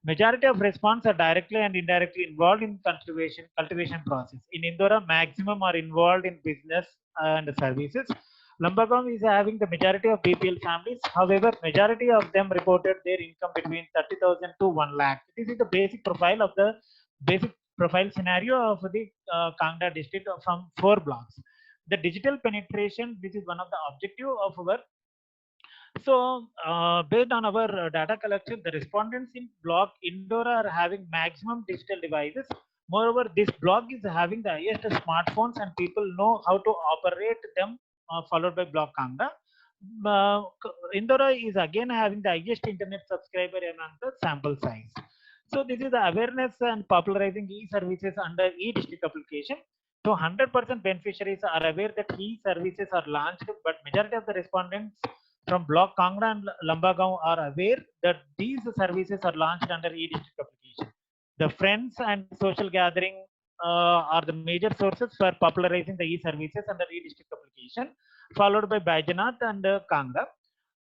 S9: Majority of response are directly and indirectly involved in cultivation process. In Indora, maximum are involved in business and services. Lambagaon is having the majority of BPL families. However, majority of them reported their income between 30,000 to 1 lakh. This is the basic profile of the basic profile scenario of the Kangra district from 4 blocks. The digital penetration, this is one of the objective of our So, based on our data collection, the respondents in block Indore are having maximum digital devices. Moreover, this block is having the highest smartphones and people know how to operate them, followed by block Kanga. Indore is again having the highest internet subscriber among the sample size. So, this is the awareness and popularizing e-services under e-district application. So 100% beneficiaries are aware that e-services are launched, but majority of the respondents from Block Kangra and Lambagaon are aware that these services are launched under e-district application. The friends and social gathering are the major sources for popularizing the e-services under e-district application, followed by Baijanath and Kangra.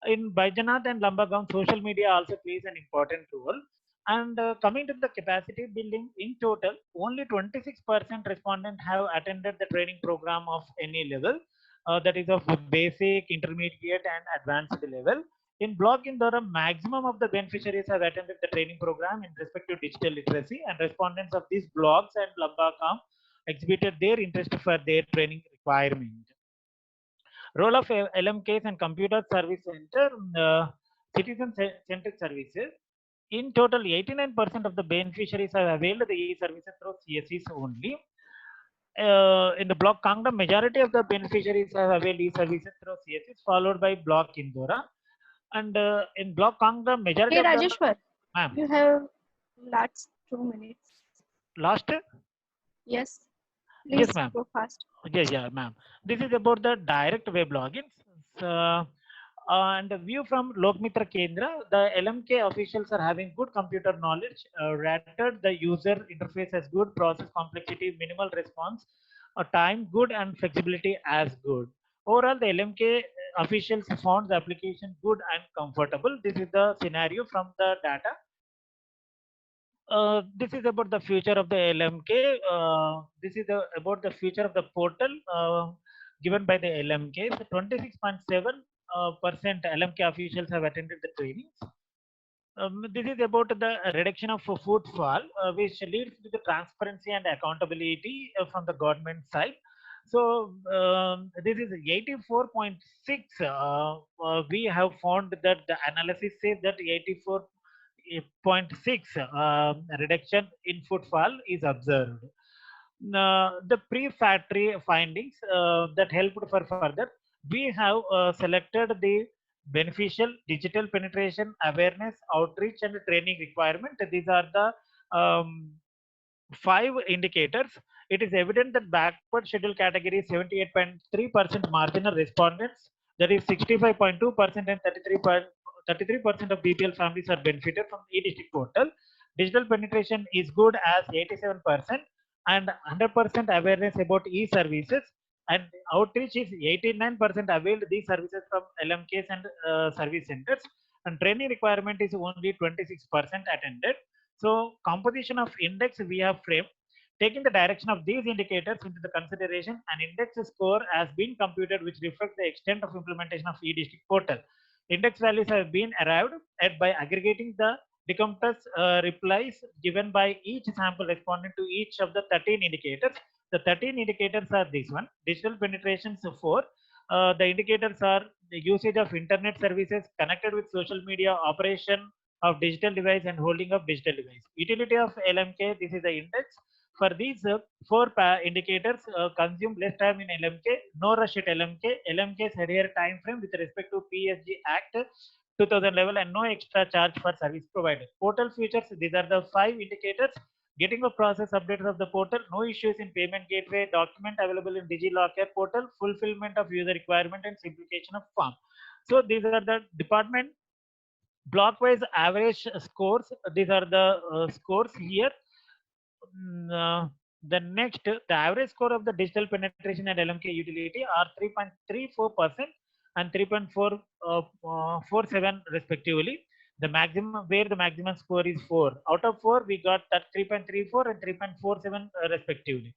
S9: In Baijanath and Lambagaon, social media also plays an important role. And coming to the capacity building, in total, only 26% respondents have attended the training program of any level, that is of basic, intermediate, and advanced level. In Block Indore, maximum of the beneficiaries have attended the training program in respect to digital literacy, and respondents of these blocks and Lambagaon exhibited their interest for their training requirement. Role of LMKs and Computer Service Center, citizen-centric services. In total, 89% of the beneficiaries have availed the e-services through CSEs only. In the block Kangra, majority of the beneficiaries have availed e-services through CSEs, followed by block Indora. And in block Kangra, majority
S1: Hey
S9: of the...
S1: Rajeshwar,
S9: Ma'am.
S1: you have last 2 minutes.
S9: Last?
S1: Yes. Please
S9: Yes, ma'am.
S1: go fast.
S9: Yeah, ma'am. This is about the direct web logins. And the view from Lokmitra Kendra, the LMK officials are having good computer knowledge, rated the user interface as good, process complexity, minimal response, time good, and flexibility as good. Overall, the LMK officials found the application good and comfortable. This is the scenario from the data. This is about the future of the LMK. This is about the future of the portal given by the LMK. So 26.7% LMK officials have attended the trainings. This is about the reduction of footfall, which leads to the transparency and accountability from the government side. So this is 84.6. We have found that the analysis says that 84.6 reduction in footfall is observed. The pre-factory findings that helped for further, we have selected the beneficial digital penetration, awareness, outreach, and training requirement. These are the 5 indicators. It is evident that backward schedule category 78.3% marginal respondents, that is 65.2% and 33% of BPL families are benefited from e-district portal. Digital penetration is good as 87% and 100% awareness about e-services, and outreach is 89% availed these services from LMKs and service centers, and training requirement is only 26% attended. So composition of index we have framed. Taking the direction of these indicators into the consideration, an index score has been computed which reflects the extent of implementation of e-district portal. Index values have been arrived at by aggregating the decomposed replies given by each sample respondent to each of the 13 indicators. The 13 indicators are this one. Digital penetration, so 4. The indicators are the usage of internet services connected with social media, operation of digital device, and holding of digital device. Utility of LMK, this is the index. For these 4 indicators, consume less time in LMK, no rush at LMK. LMK's adhere time frame with respect to PSG Act 2000 level, and no extra charge for service provider. Portal features, these are the 5 indicators. Getting a process updates of the portal, no issues in payment gateway, document available in DigiLocker portal, fulfillment of user requirement, and simplification of form. So these are the department block-wise average scores. These are the scores here. The next, the average score of the digital penetration and LMK utility are 3.34% and 3.47 respectively. The maximum, where the maximum score is 4. Out of 4, we got that 3.34 and 3.47 respectively.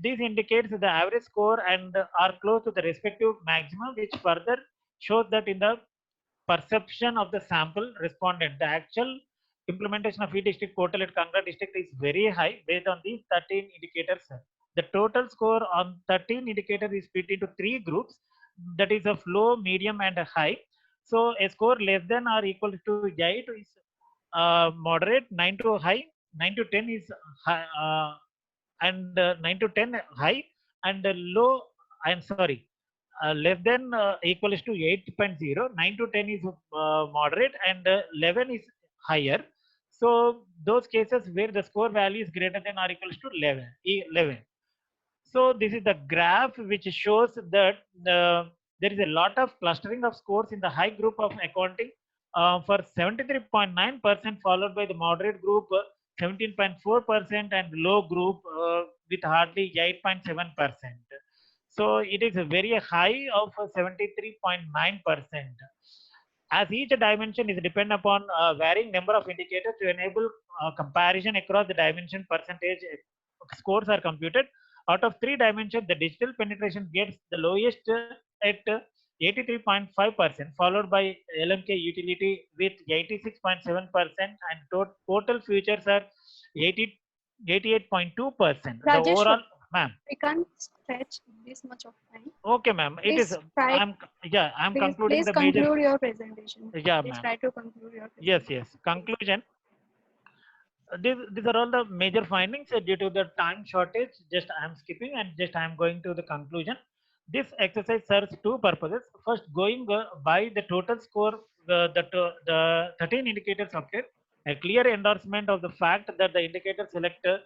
S9: This indicates the average score and are close to the respective maximum, which further shows that in the perception of the sample respondent, the actual implementation of e-district portal at Kangra district is very high based on these 13 indicators. The total score on 13 indicators is split into 3 groups, that is of low, medium, and high. So a score less than or equal to 8 is moderate, 9 to high, 9 to 10 is high, and 9 to 10 high, and low, I'm sorry, less than equals to 8.0, 9 to 10 is moderate, and 11 is higher. So those cases where the score value is greater than or equals to 11. So this is the graph which shows that there is a lot of clustering of scores in the high group of accounting for 73.9%, followed by the moderate group 17.4%, and low group with hardly 8.7%. So it is a very high of 73.9%. As each dimension is depend upon varying number of indicators to enable comparison across the dimension, percentage scores are computed. Out of 3 dimensions, the digital penetration gets the lowest at 83.5%, followed by LMK utility with 86.7%, and total futures are 88.2%. The
S1: Rajesh,
S9: overall, ma'am.
S1: we can't stretch this much of time.
S9: Okay, ma'am. It is. I'm concluding
S1: please
S9: the
S1: conclude
S9: major.
S1: your presentation.
S9: Yeah,
S1: Please
S9: ma'am.
S1: try to conclude your presentation.
S9: Yes. Conclusion. These are all the major findings. Due to the time shortage, just I am skipping and just I am going to the conclusion. This exercise serves 2 purposes. First, going by the total score, the 13 indicators update, a clear endorsement of the fact that the indicator selected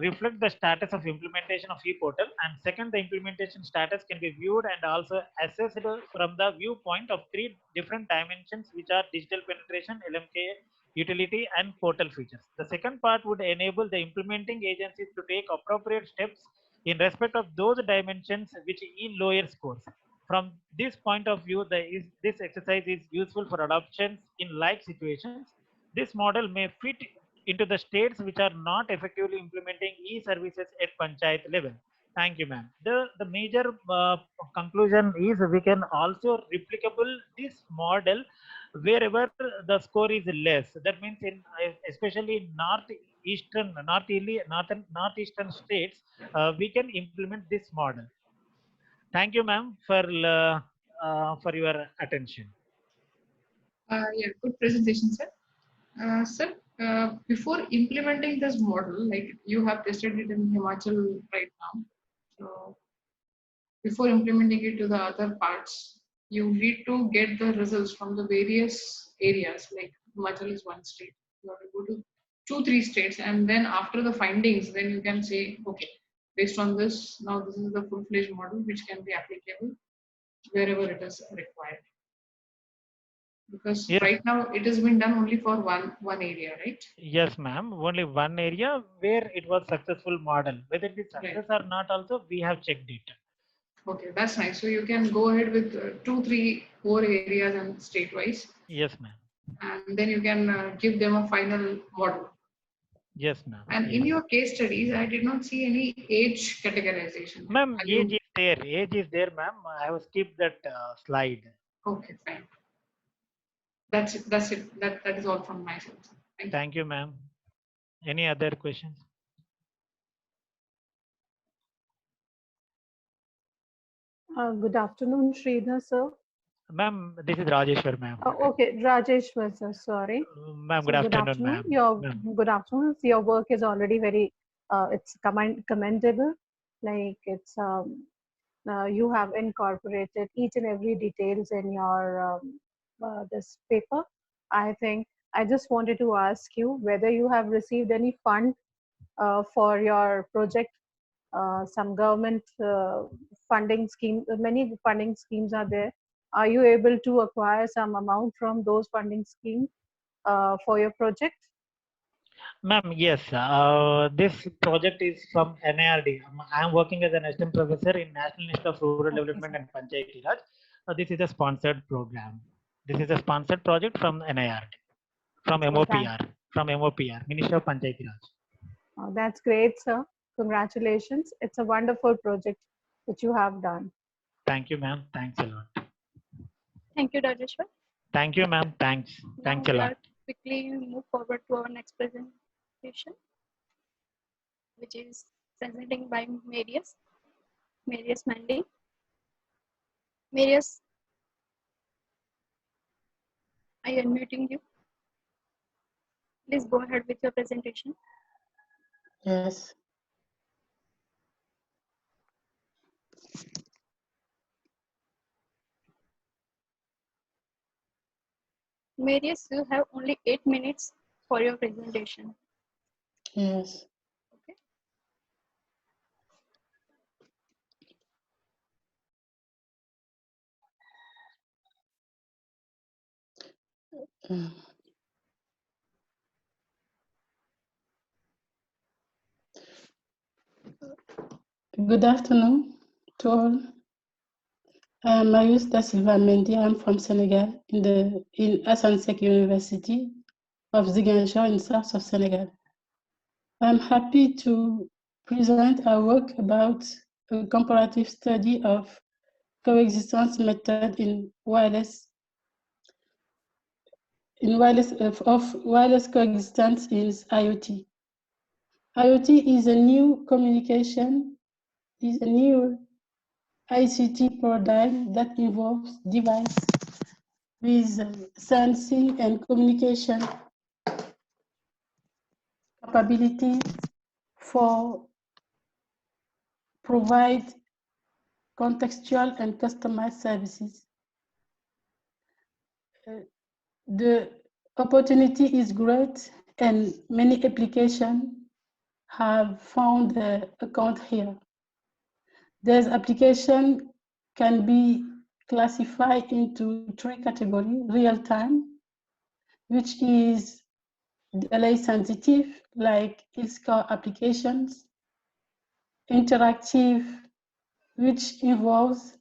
S9: reflect the status of implementation of ePortal, and second, the implementation status can be viewed and also assessed from the viewpoint of 3 different dimensions, which are digital penetration, LMK utility, and portal features. The second part would enable the implementing agencies to take appropriate steps in respect of those dimensions which yield lower scores. From this point of view, this exercise is useful for adoptions in like situations. This model may fit into the states which are not effectively implementing e-services at panchayat level. Thank you, ma'am. The major conclusion is we can also replicable this model wherever the score is less. That means in especially in northeastern states, we can implement this model. Thank you, ma'am, for your attention.
S3: Yeah, good presentation, sir. Sir, before implementing this model, like you have tested it in Himachal right now, so before implementing it to the other parts, you need to get the results from the various areas. Like Himachal is one state, you have to go to 2-3 states, and then after the findings, then you can say, okay, based on this, now this is the full-fledged model which can be applicable wherever it is required. Because
S9: yes,
S3: right now it has been done only for one area, right?
S9: Yes, ma'am. Only one area where it was successful model. Whether it is success or not, also we have checked it.
S3: Okay, that's nice. So you can go ahead with 2, 3, 4 areas and state-wise.
S9: Yes, ma'am.
S3: And then you can give them a final model.
S9: Yes, ma'am.
S3: And in your case studies, I did not see any age categorization.
S9: Ma'am, age is there. Age is there, ma'am. I have skipped that slide.
S3: Okay, fine. That's it. That is all from my side.
S9: Thank you, ma'am. Any other questions?
S7: Good afternoon, Sridhar, sir.
S9: Ma'am, this is Rajeshwar, ma'am.
S7: Okay, Rajeshwar, sir, sorry.
S9: Ma'am, good afternoon, ma'am.
S7: Good afternoon. Your work is already very, it's commendable. Like it's, you have incorporated each and every details in your this paper. I think I just wanted to ask you whether you have received any fund for your project. Some government funding scheme, many funding schemes are there. Are you able to acquire some amount from those funding schemes for your project?
S9: Ma'am, yes. This project is from NIRD. I am working as an assistant professor in National Institute of Rural Development and Panchayati Raj. This is a sponsored program. This is a sponsored project from NIRD, from MOPR, Ministry of Panchayati Raj.
S7: That's great, sir. Congratulations. It's a wonderful project which you have done.
S9: Thank you, ma'am. Thanks a lot.
S1: Thank you, Rajeshwar.
S9: Thank you, ma'am. Thanks. Thanks a lot.
S1: Quickly move forward to our next presentation, which is presenting by Marius Mandy. Marius, I am unmuting you. Please go ahead with your presentation.
S10: Yes.
S1: Marius, you have only 8 minutes for your presentation.
S10: Yes.
S1: Okay.
S10: Good afternoon to all. I'm Marius Da Silva Mendy. I'm from Senegal in Assane Seck University of Ziguinchor in south of Senegal. I'm happy to present our work about a comparative study of coexistence method in wireless coexistence in IoT. IoT is a new ICT paradigm that involves device with sensing and communication capability for provide contextual and customized services. The opportunity is great and many applications have found their account here. This application can be classified into 3 categories: real-time, which is delay sensitive, like ISCOR applications; interactive, which implies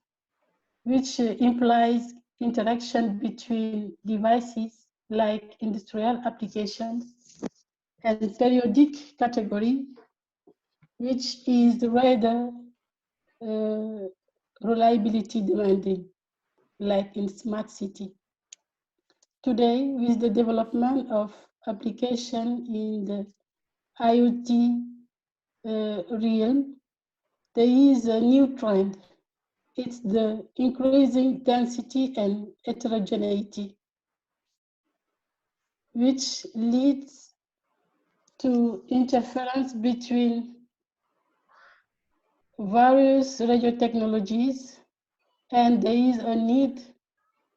S10: interaction between devices, like industrial applications; and periodic category, which is rather reliability demanding, like in smart city. Today, with the development of application in the IoT realm, there is a new trend. It's the increasing density and heterogeneity, which leads to interference between various radio technologies, and there is a need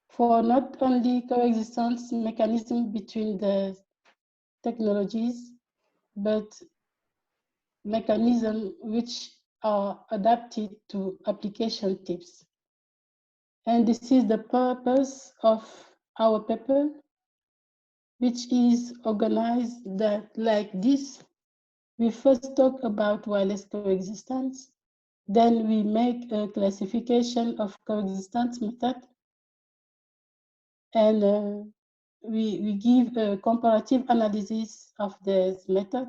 S10: for not only coexistence mechanism between the technologies, but mechanisms which are adapted to application types. And this is the purpose of our paper, which is organized that like this. We first talk about wireless coexistence, then we make a classification of coexistence method, and we give a comparative analysis of this method.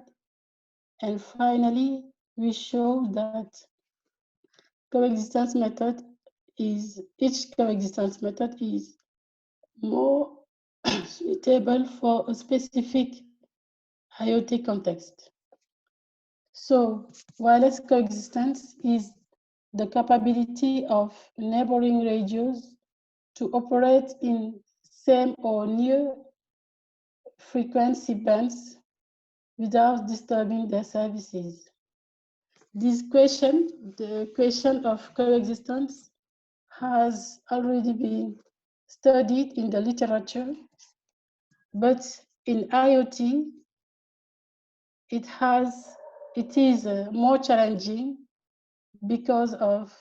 S10: And finally, we show that each coexistence method is more suitable for a specific IoT context. So, wireless coexistence is the capability of neighboring radios to operate in same or near frequency bands without disturbing their services. The question of coexistence, has already been studied in the literature, but in IoT, it is more challenging because of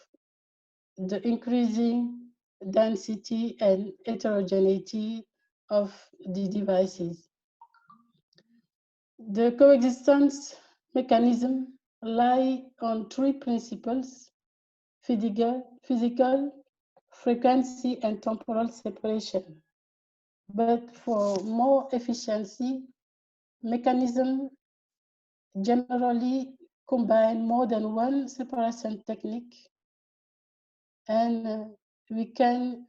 S10: the increasing density and heterogeneity of the devices. The coexistence mechanism lie on 3 principles: physical, frequency, and temporal separation. But for more efficiency, mechanisms generally combine more than one separation technique, and we can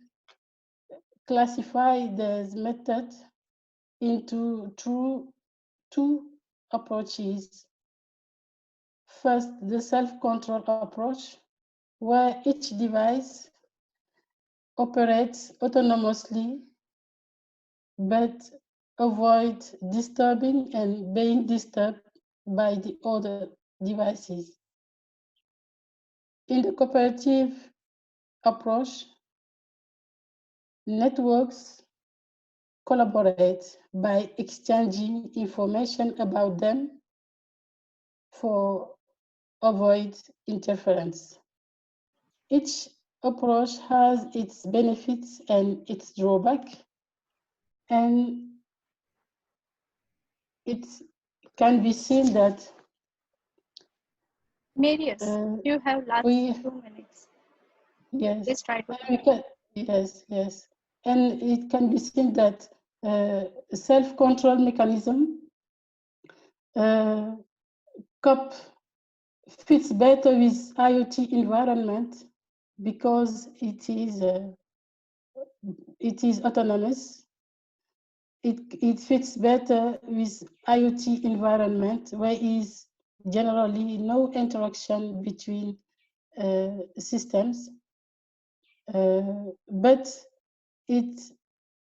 S10: classify this method into two approaches. First, the self-control approach, where each device operates autonomously but avoid disturbing and being disturbed by the other devices. In the cooperative approach, networks collaborate by exchanging information about them for avoid interference. Each approach has its benefits and its drawback, and it can be seen that
S1: Marius, you have last 2 minutes.
S10: Yes.
S1: Please try to.
S10: Yes. And it can be seen that self-control mechanism COP fits better with IoT environment because it is autonomous. It fits better with IoT environment where is generally no interaction between systems, but it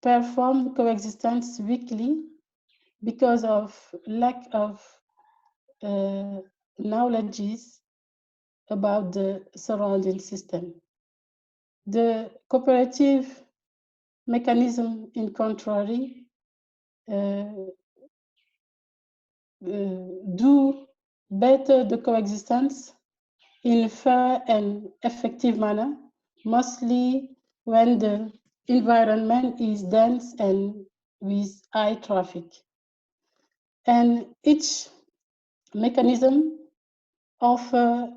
S10: performs coexistence weakly because of lack of knowledge about the surrounding system. The cooperative mechanism, in contrary, do better the coexistence in a fair and effective manner, mostly when the environment is dense and with high traffic. And each mechanism offers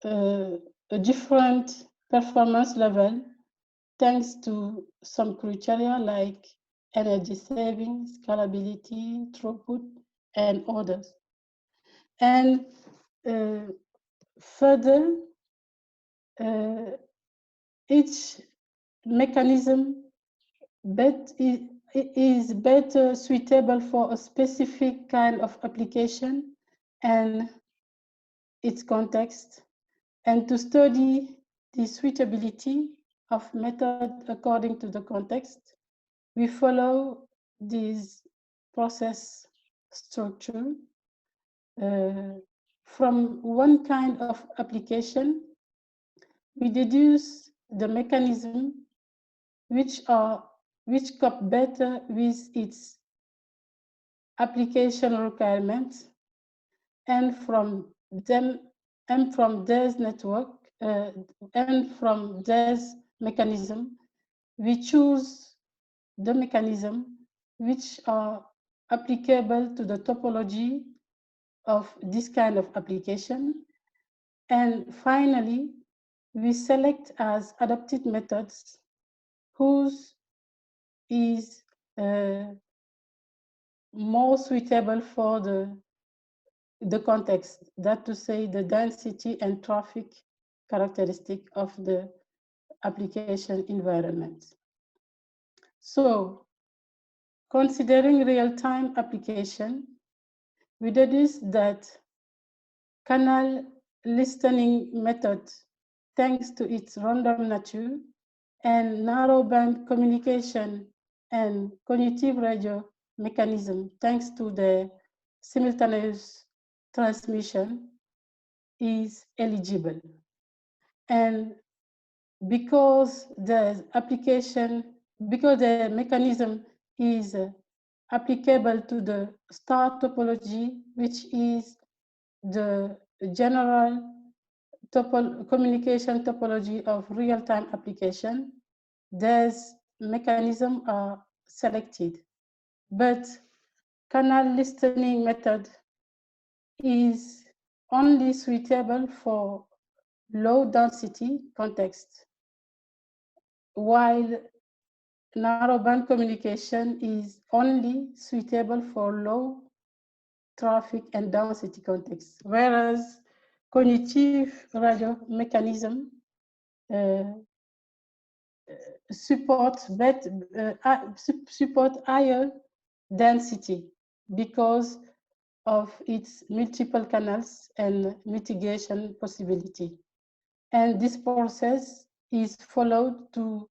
S10: a different performance level thanks to some criteria like energy savings, scalability, throughput, and others. And further, each mechanism is better suitable for a specific kind of application and its context, and to study the suitability of method according to the context, we follow this process structure from one kind of application. We deduce the mechanism which cope better with its application requirements, and from this network and from this mechanism, we choose the mechanism which are applicable to the topology of this kind of application. And finally, we select as adapted methods whose is more suitable for the context, that to say the density and traffic characteristic of the application environment. So, considering real-time application, we deduce that canal listening method, thanks to its random nature, and narrowband communication and cognitive radio mechanism, thanks to the simultaneous transmission, is eligible. And because the mechanism is applicable to the star topology, which is the general communication topology of real-time application, these mechanisms are selected. But canal listening method is only suitable for low density context, while narrowband communication is only suitable for low traffic and density context, whereas cognitive radio mechanism support higher density because of its multiple canals and mitigation possibility. And this process is followed to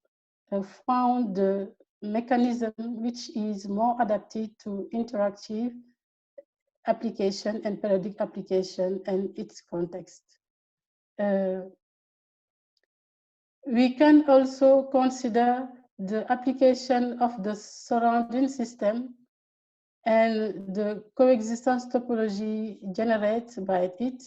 S10: found the mechanism which is more adapted to interactive application and periodic application and its context. We can also consider the application of the surrounding system and the coexistence topology generated by it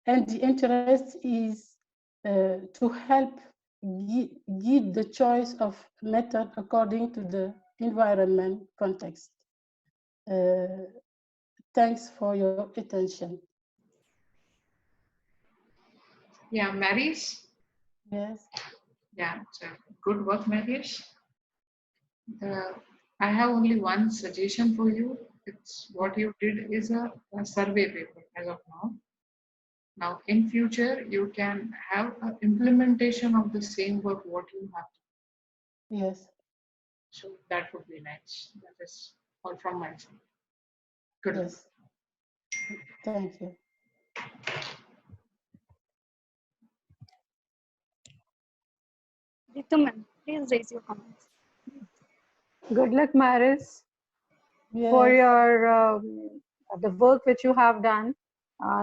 S10: and the interest is to help guide the choice of method according to the environment context. Thanks for your attention.
S3: Yeah, Maris?
S10: Yes.
S3: Yeah, so good work, Maris. I have only one suggestion for you. It's what you did is a survey paper as of now. Now, in future, you can have an implementation of the same work what you have.
S10: Yes.
S3: So that would be nice. That is all from my side. Good.
S10: Yes. Thank you.
S1: Ritu ma'am, please raise your comments.
S5: Good luck, Maris, for
S10: Yes.
S5: your the work which you have done.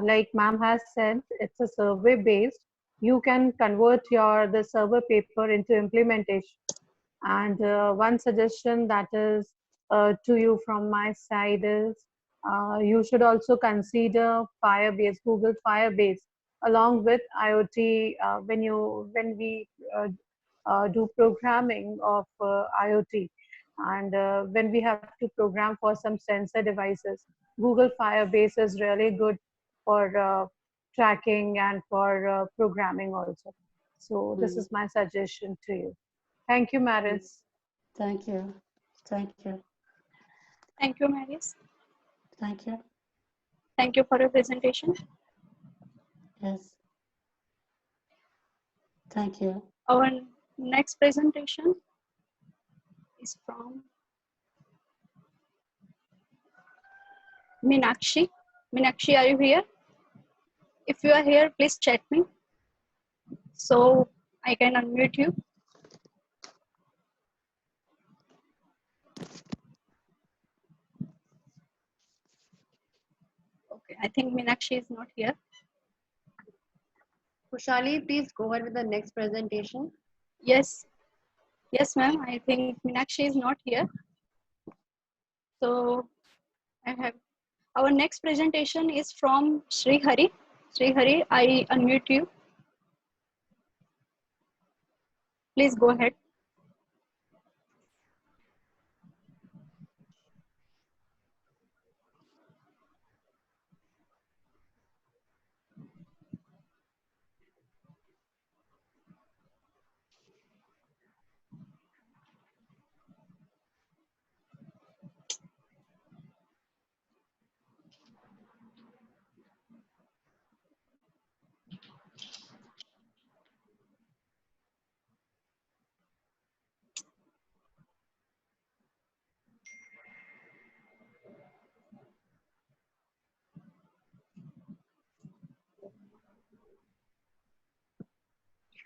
S5: Like ma'am has said, it's a survey based. You can convert the survey paper into implementation. And one suggestion that is to you from my side is you should also consider Firebase, Google Firebase, along with IoT when we do programming of IoT, and when we have to program for some sensor devices. Google Firebase is really good for tracking and for programming also. So this is my suggestion to you. Thank you, Maris.
S10: Thank you. Thank you.
S1: Thank you, Maris.
S10: Thank you.
S1: Thank you for your presentation.
S10: Yes. Thank you.
S1: Our next presentation is from Meenakshi. Meenakshi, are you here? If you are here, please chat me so I can unmute you. Okay, I think Meenakshi is not here.
S11: Khushali, please go ahead with the next presentation.
S1: Yes. Yes, ma'am. I think Meenakshi is not here. So our next presentation is from Sri Hari. Sri Hari, I unmute you. Please go ahead.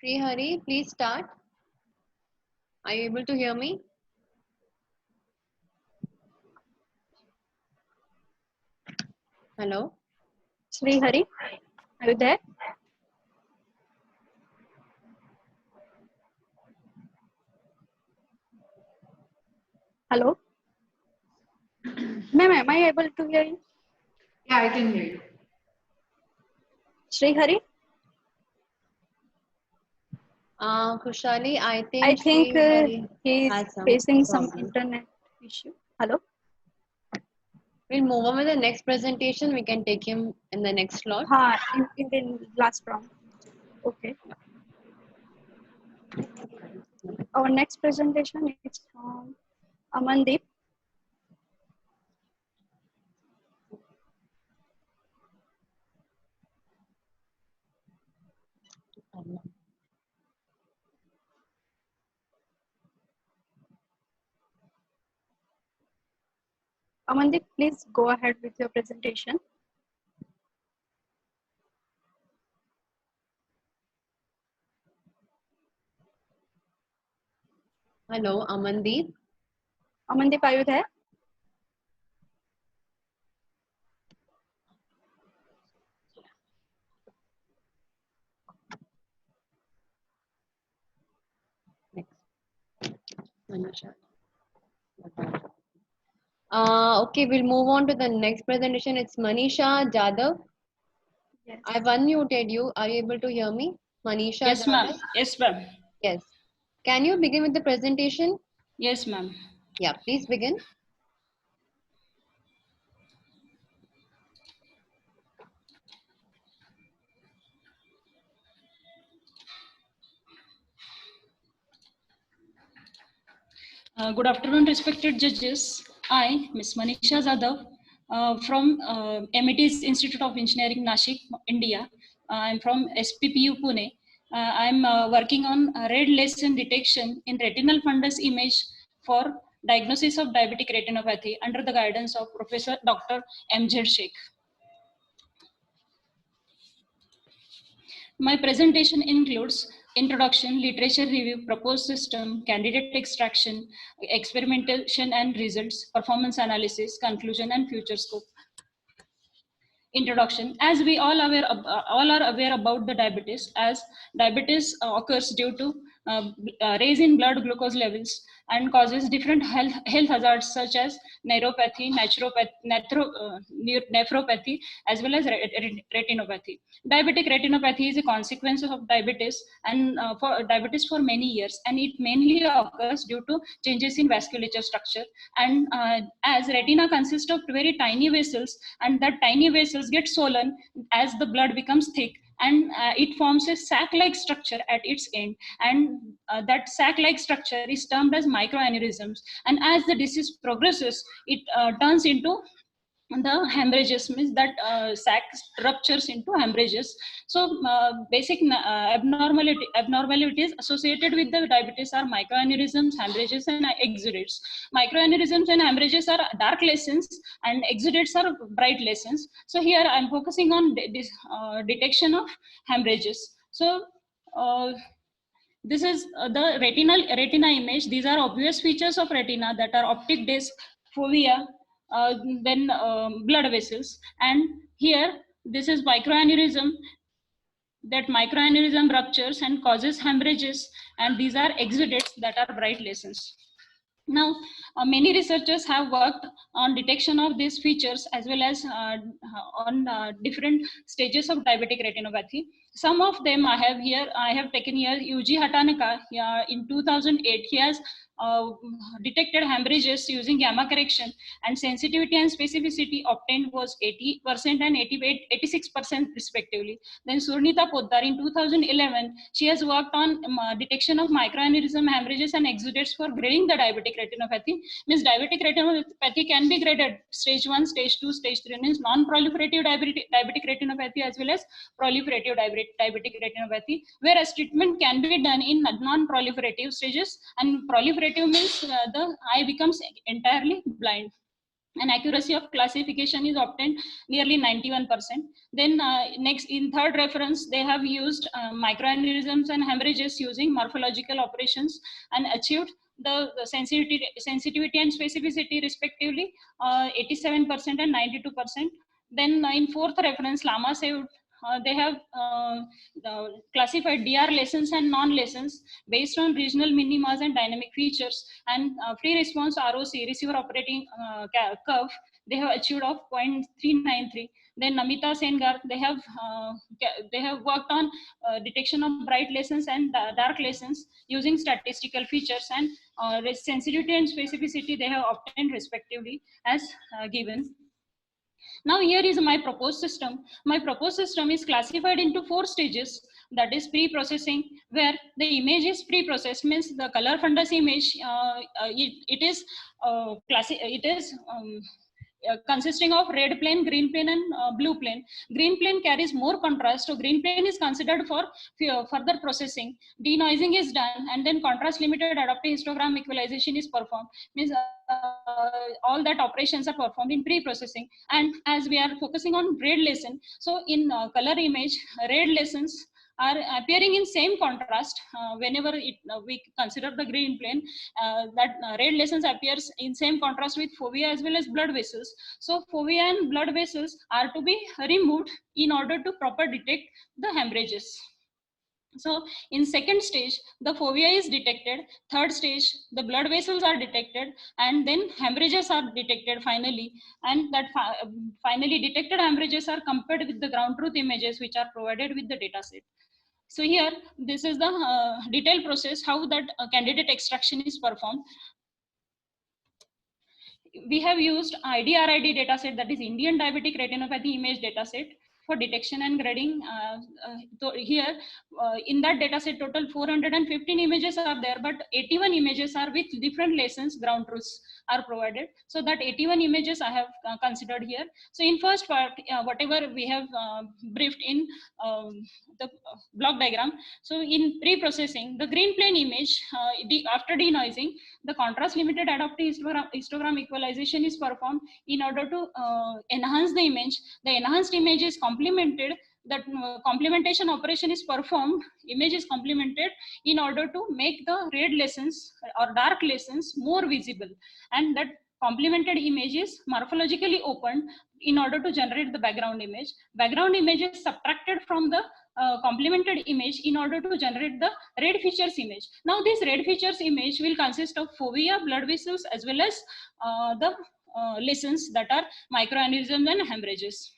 S11: Sri Hari, please start. Are you able to hear me? Hello?
S1: Sri Hari, are you there? Hello? Ma'am, am I able to hear you?
S3: Yeah, I can hear you.
S1: Sri Hari?
S11: Khushali, I think
S1: he's facing some internet issue. Hello?
S11: We'll move on with the next presentation. We can take him in the next slot.
S1: In the last round. Okay. Our next presentation is from Amandeep. Amandeep, please go ahead with your presentation.
S11: Hello, Amandeep.
S1: Amandeep, are you there?
S11: Manisha. Okay, we'll move on to the next presentation. It's Manisha Jadhav.
S1: Yes.
S11: I've unmuted you. Are you able to hear me? Manisha
S12: Yes, ma'am.
S11: Jadhav?
S12: Yes, ma'am.
S11: Yes. Can you begin with the presentation?
S12: Yes, ma'am.
S11: Yeah, please begin.
S12: Good afternoon, respected judges. I, Ms. Manisha Jadhav, from MIT's Institute of Engineering, Nashik, India. I'm from SPPU Pune. I'm working on red lesion detection in retinal fundus image for diagnosis of diabetic retinopathy under the guidance of Professor Dr. M.Z. Sheikh. My presentation includes introduction, literature review, proposed system, candidate extraction, experimentation and results, performance analysis, conclusion, and future scope. Introduction. As we all are aware about the diabetes, as diabetes occurs due to raise in blood glucose levels and causes different health hazards such as neuropathy, nephropathy, as well as retinopathy. Diabetic retinopathy is a consequence of diabetes and for diabetes for many years, and it mainly occurs due to changes in vasculature structure. And as retina consists of very tiny vessels, and that tiny vessels get swollen as the blood becomes thick, and it forms a sac-like structure at its end, and that sac-like structure is termed as microaneurysms. And as the disease progresses, it turns into the hemorrhages, means that sac ruptures into hemorrhages. So basic abnormalities associated with the diabetes are microaneurysms, hemorrhages, and exudates. Microaneurysms and hemorrhages are dark lesions, and exudates are bright lesions. So here I'm focusing on detection of hemorrhages. So this is the retina image. These are obvious features of retina, that are optic disc, fovea, then blood vessels. And here, this is microaneurysm. That microaneurysm ruptures and causes hemorrhages, and these are exudates, that are bright lesions. Now, many researchers have worked on detection of these features as well as on different stages of diabetic retinopathy. Some of them I have taken here. Yuji Hatanaka in 2008, he has detected hemorrhages using gamma correction, and sensitivity and specificity obtained was 80% and 86% respectively. Then Surnita Poddar in 2011, she has worked on detection of microaneurysm, hemorrhages, and exudates for grading the diabetic retinopathy. Means diabetic retinopathy can be graded stage 1, stage 2, stage 3, means non-proliferative diabetic retinopathy as well as proliferative diabetic retinopathy, whereas treatment can be done in non-proliferative stages, and proliferative means the eye becomes entirely blind, and accuracy of classification is obtained nearly 91%. Then next, in third reference, they have used microaneurysms and hemorrhages using morphological operations and achieved the sensitivity and specificity respectively 87% and 92%. Then in fourth reference, Lama saved, they have classified DR lesions and non-lesions based on regional minimas and dynamic features, and free response ROC, receiver operating curve, they have achieved of 0.393. Then Namita Sengar, they have worked on detection of bright lesions and dark lesions using statistical features, and sensitivity and specificity they have obtained respectively as given. Now here is my proposed system. My proposed system is classified into 4 stages. That is pre-processing, where the image is pre-processed, means the color fundus image, it is consisting of red plane, green plane, and blue plane. Green plane carries more contrast, so green plane is considered for further processing. Denoising is done, and then contrast limited adaptive histogram equalization is performed. Means all that operations are performed in pre-processing. And as we are focusing on red lesion, so in color image, red lesions are appearing in same contrast whenever we consider the green plane, that red lesions appears in same contrast with fovea as well as blood vessels. So fovea and blood vessels are to be removed in order to proper detect the hemorrhages. So in second stage, the fovea is detected. Third stage, the blood vessels are detected, and then hemorrhages are detected finally. And that finally detected hemorrhages are compared with the ground truth images which are provided with the dataset. So here, this is the detailed process how that candidate extraction is performed. We have used IDRID dataset, that is Indian Diabetic Retinopathy Image Dataset, for detection and grading. So here in that dataset, total 415 images are there, but 81 images are with different lessons, ground truths are provided. So that 81 images I have considered here. So in first part, whatever we have briefed in the block diagram. So in pre-processing, the green plane image, after denoising, the contrast limited adaptive histogram equalization is performed in order to enhance the image. The enhanced image is complemented, that complementation operation is performed, image is complemented in order to make the red lesions or dark lesions more visible, and that complemented image is morphologically opened in order to generate the background image. Background image is subtracted from the complemented image in order to generate the red features image. Now this red features image will consist of fovea, blood vessels, as well as the lesions that are microaneurysms and hemorrhages.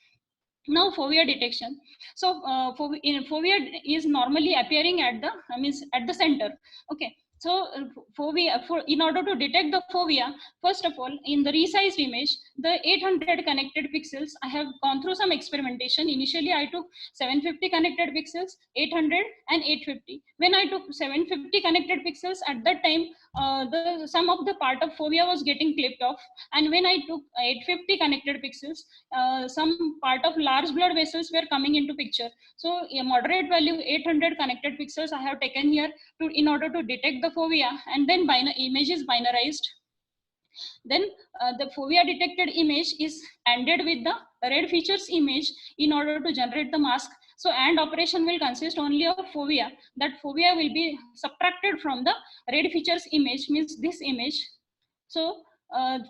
S12: Now fovea detection. So fovea is normally appearing at the at the center. Okay. So fovea, in order to detect the fovea, first of all, in the resized image, the 800 connected pixels, I have gone through some experimentation. Initially, I took 750 connected pixels, 800 and 850. When I took 750 connected pixels, at that time, some of the part of fovea was getting clipped off. And when I took 850 connected pixels, some part of large blood vessels were coming into picture. So a moderate value 800 connected pixels I have taken here in order to detect the fovea, and then image is binarized. Then the fovea detected image is ANDed with the red features image in order to generate the mask. So AND operation will consist only of fovea. That fovea will be subtracted from the red features image, means this image. So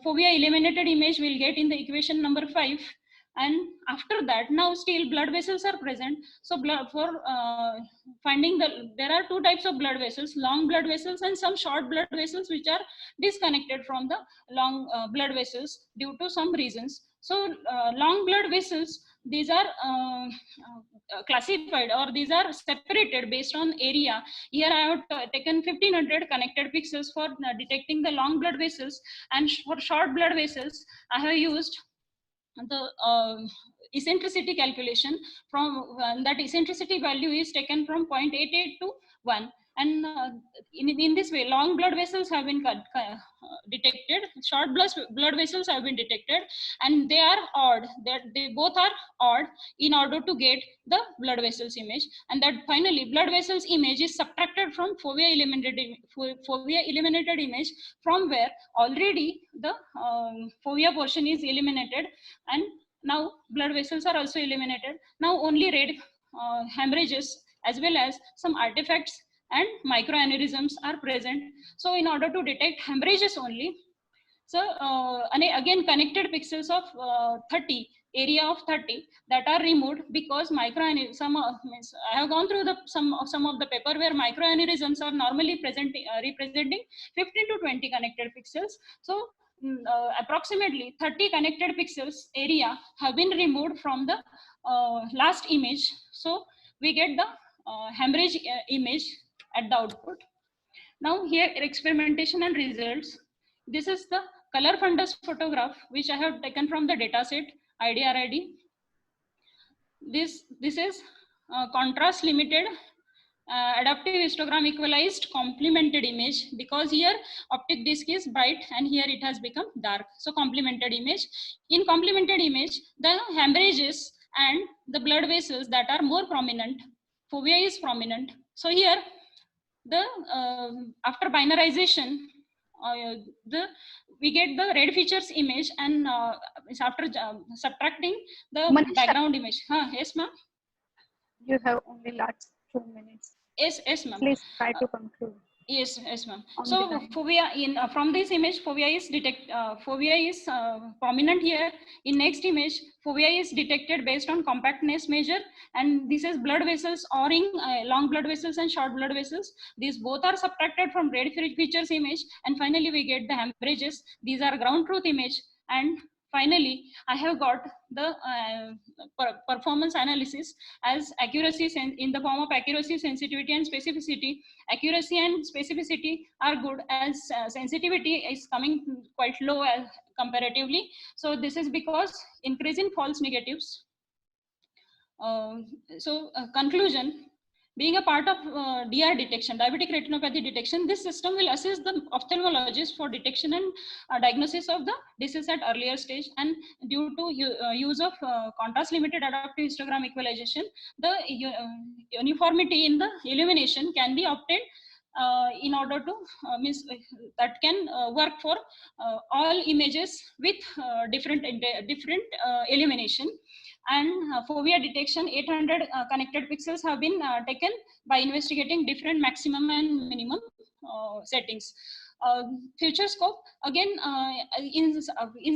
S12: fovea eliminated image will get in the equation number 5. And after that, now still blood vessels are present. So for finding there are two types of blood vessels, long blood vessels and some short blood vessels which are disconnected from the long blood vessels due to some reasons. So long blood vessels, these are classified, or these are separated based on area. Here I have taken 1500 connected pixels for detecting the long blood vessels, and for short blood vessels I have used the eccentricity calculation. From that eccentricity value is taken from 0.88 to 1. And in this way, long blood vessels have been detected, short blood vessels have been detected, and they are odd. They both are odd in order to get the blood vessels image. And that finally blood vessels image is subtracted from fovea eliminated image, from where already the fovea portion is eliminated, and now blood vessels are also eliminated. Now only red hemorrhages as well as some artifacts and microaneurysms are present. So in order to detect hemorrhages only, so again connected pixels of 30, area of 30 that are removed, because microaneurysm, I have gone through some of the paper where microaneurysms are normally representing 15 to 20 connected pixels. So approximately 30 connected pixels area have been removed from the last image. So we get the hemorrhage image at the output. Now here experimentation and results. This is the color fundus photograph which I have taken from the dataset IDRID. This is contrast limited adaptive histogram equalized complemented image, because here optic disc is bright and here it has become dark. So complemented image. In complemented image, the hemorrhages and the blood vessels that are more prominent, fovea is prominent. So here the after binarization, we get the red features image, and after subtracting the
S1: Manisha,
S12: background image. Yes, ma'am.
S1: you have only last 2 minutes.
S12: Yes, ma'am.
S1: Please try to conclude.
S12: Yes, ma'am.
S1: On the
S12: So
S1: line.
S12: fovea from this image, fovea is prominent here. In next image, fovea is detected based on compactness measure, and this is blood vessels oring, long blood vessels and short blood vessels. These both are subtracted from red features image, and finally we get the hemorrhages. These are ground truth image, and finally I have got the performance analysis as accuracy in the form of accuracy, sensitivity, and specificity. Accuracy and specificity are good, as sensitivity is coming quite low as comparatively. So this is because increase in false negatives. Conclusion, being a part of DR detection, diabetic retinopathy detection, this system will assist the ophthalmologist for detection and diagnosis of the disease at earlier stage. And due to use of contrast limited adaptive histogram equalization, the uniformity in the illumination can be obtained in order to that can work for all images with different illumination. And fovea detection, 800 connected pixels have been taken by investigating different maximum and minimum settings. Future scope, again, in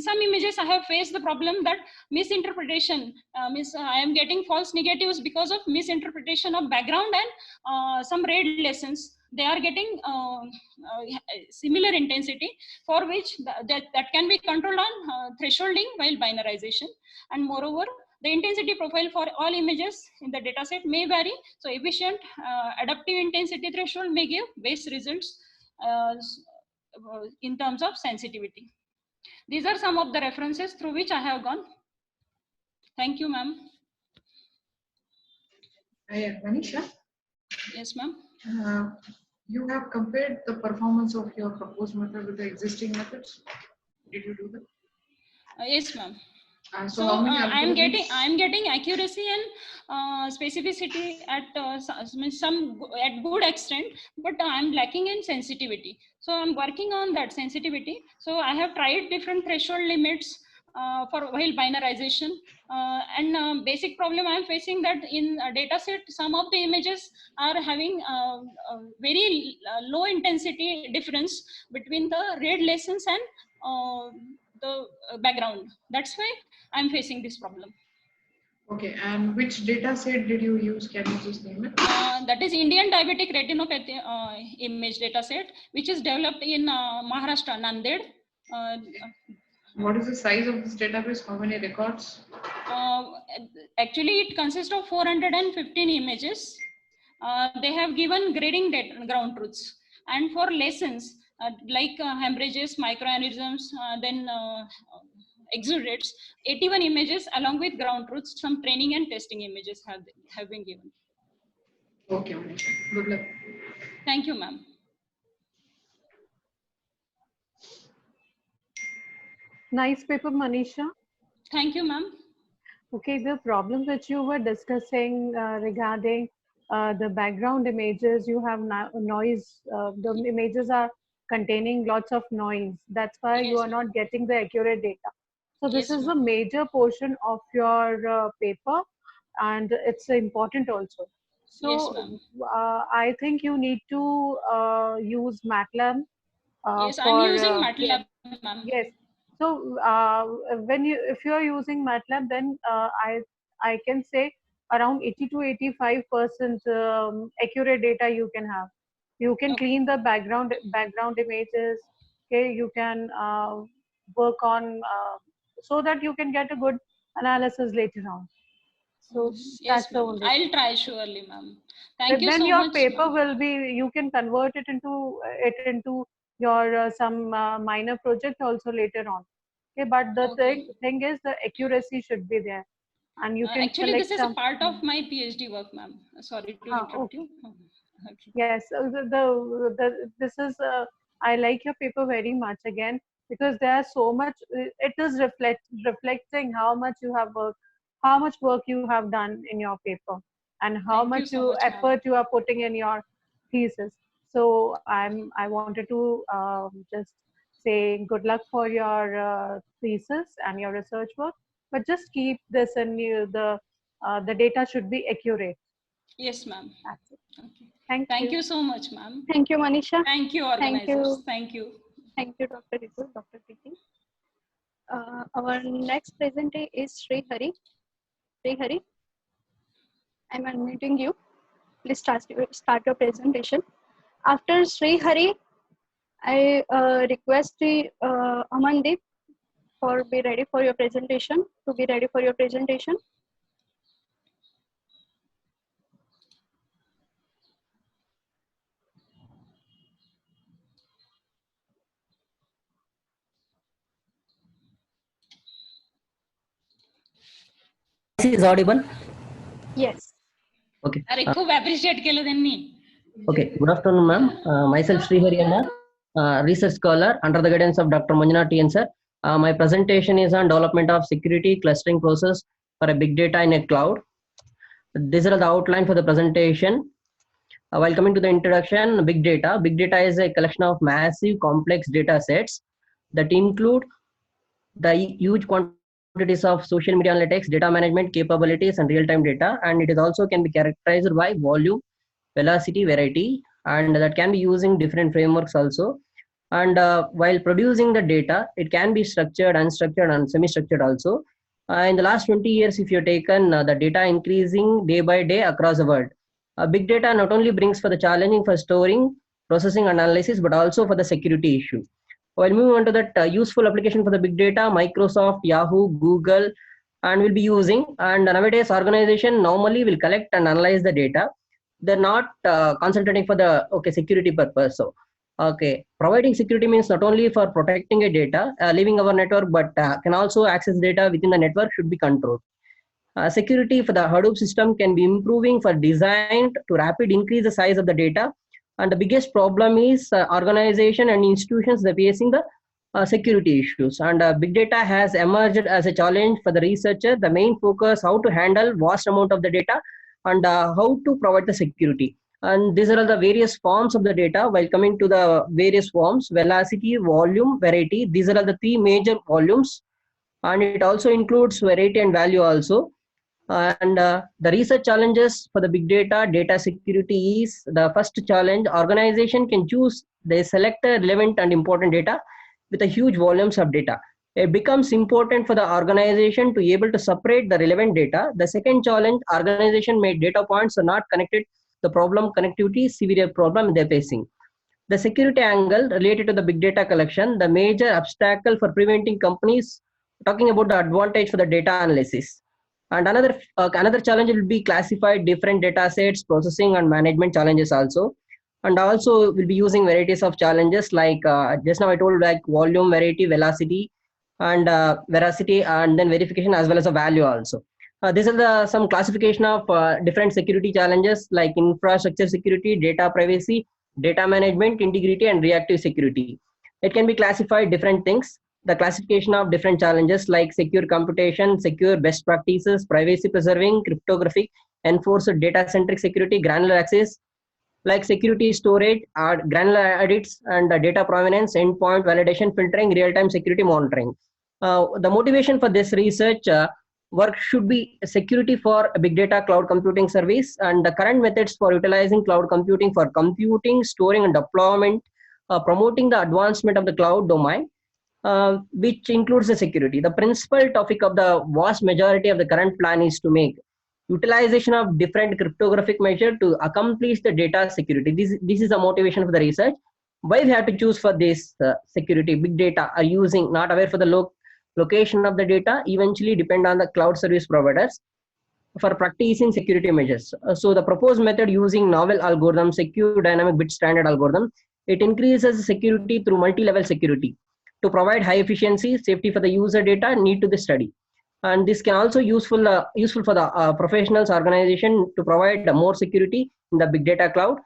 S12: some images I have faced the problem that misinterpretation, I am getting false negatives because of misinterpretation of background and some red lessons. They are getting similar intensity, for which that can be controlled on thresholding while binarization. And moreover, the intensity profile for all images in the dataset may vary. So efficient adaptive intensity threshold may give best results in terms of sensitivity. These are some of the references through which I have gone. Thank you, ma'am.
S3: Manisha?
S12: Yes, ma'am.
S3: You have compared the performance of your proposed method with the existing methods. Did you do that?
S12: Yes, ma'am.
S3: So how many
S12: I'm getting accuracy and specificity at some at good extent, but I'm lacking in sensitivity. So I'm working on that sensitivity. So I have tried different threshold limits for while binarization, and basic problem I'm facing that in a data set, some of the images are having very low intensity difference between the red lessons and the background. That's why I'm facing this problem.
S3: Okay, and which data set did you use? Can you just name it?
S12: That is Indian diabetic retinopathy image data set, which is developed in Maharashtra, Nanded.
S3: What is the size of this database? How many records?
S12: Actually, it consists of 415 images. They have given grading data, ground truths. And for lessons, like hemorrhages, microaneurysms, then exudates, 81 images along with ground truths, some training and testing images have been given.
S3: Okay, Manisha. Good luck.
S12: Thank you, ma'am.
S5: Nice paper, Manisha.
S12: Thank you, ma'am.
S5: Okay, the problem that you were discussing regarding the background images, you have noise, the images are containing lots of noise. That's why you are not getting the accurate data. So this is a major portion of your paper, and it's important also. So I think you need to use MATLAB.
S12: Yes, I'm using MATLAB, ma'am.
S5: Yes. So if you are using MATLAB, then I can say around 80 to 85% accurate data you can have. You can clean the background images. Okay, you can work on so that you can get a good analysis later on. So
S12: yes,
S5: that's the only.
S12: I'll try surely, ma'am. Thank you
S5: then
S12: so
S5: your
S12: much.
S5: paper will be, you can convert it into your some minor project also later on. Okay, but the thing is the accuracy should be there, and you can
S12: actually
S5: select
S12: this is
S5: some,
S12: a part of my PhD work, ma'am. Sorry to interrupt you.
S5: Okay. Yes, this is I like your paper very much again, because there are so much, it is reflecting how much you have worked, how much work you have done in your paper, and how much effort you are putting in your thesis. So I wanted to just say good luck for your thesis and your research work, but just keep this in you, the data should be accurate.
S12: Yes, ma'am.
S1: That's it.
S12: Okay.
S1: Thank you.
S12: So much, ma'am.
S1: Thank you, Manisha.
S12: Thank you,
S1: Thank
S12: organizers.
S1: you.
S12: Thank you.
S1: Thank you, Dr. Ritu, Dr. Preeti. Our next presenter is Sri Hari. Sri Hari, I'm unmuting you. Please start your presentation. After Sri Hari, I request Amandeep to be ready for your presentation.
S13: Is audible?
S1: Yes.
S13: Okay.
S12: अरे खूप appreciate केलं त्यांनी.
S13: Okay. Good afternoon, ma'am. Myself Sri Hari, research scholar under the guidance of Dr. Manjunath TN sir. My presentation is on development of security clustering process for a big data in a cloud. These are the outline for the presentation. While coming to the introduction, big data. Big data is a collection of massive complex data sets that include the huge quantities of social media analytics, data management capabilities, and real-time data. And it is also can be characterized by volume, velocity, variety, and that can be using different frameworks also. And while producing the data, it can be structured, unstructured, and semi-structured also. In the last 20 years, if you've taken the data increasing day by day across the world, big data not only brings for the challenging for storing, processing, and analysis, but also for the security issue. While moving on to that useful application for the big data, Microsoft, Yahoo, Google, and will be using. And nowadays, organization normally will collect and analyze the data. They're not concentrating for the security purpose. So, providing security means not only for protecting a data, leaving our network, but can also access data within the network should be controlled. Security for the Hadoop system can be improving for designed to rapid increase the size of the data. And the biggest problem is organization and institutions that are facing the security issues. And big data has emerged as a challenge for the researcher. The main focus how to handle vast amount of the data and how to provide the security. And these are the various forms of the data. While coming to the various forms, velocity, volume, variety, these are the three major volumes. And it also includes variety and value also. And the research challenges for the big data security is the first challenge. Organization can choose, they select the relevant and important data with a huge volumes of data. It becomes important for the organization to be able to separate the relevant data. The second challenge, organization made data points are not connected. The problem connectivity, severe problem they're facing. The security angle related to the big data collection, the major obstacle for preventing companies, talking about the advantage for the data analysis. And another challenge will be classified different data sets, processing and management challenges also. And also we'll be using varieties of challenges like just now I told, like volume, variety, velocity, and veracity, and then verification as well as a value also. These are some classification of different security challenges like infrastructure security, data privacy, data management, integrity, and reactive security. It can be classified different things. The classification of different challenges like secure computation, secure best practices, privacy preserving, cryptographic, enforced data-centric security, granular access, like security storage, granular edits, and data provenance, endpoint validation, filtering, real-time security monitoring. The motivation for this research work should be security for big data cloud computing service, and the current methods for utilizing cloud computing for computing, storing, and deployment, promoting the advancement of the cloud domain, which includes the security. The principal topic of the vast majority of the current plan is to make utilization of different cryptographic measure to accomplish the data security. This is the motivation for the research. Why we have to choose for this security? Big data are using, not aware for the location of the data, eventually depend on the cloud service providers for practicing security measures. So the proposed method using novel algorithm, secure dynamic bit standard algorithm, it increases security through multi-level security. To provide high efficiency, safety for the user data need to the study. And this can also useful for the professionals organization to provide more security in the big data cloud.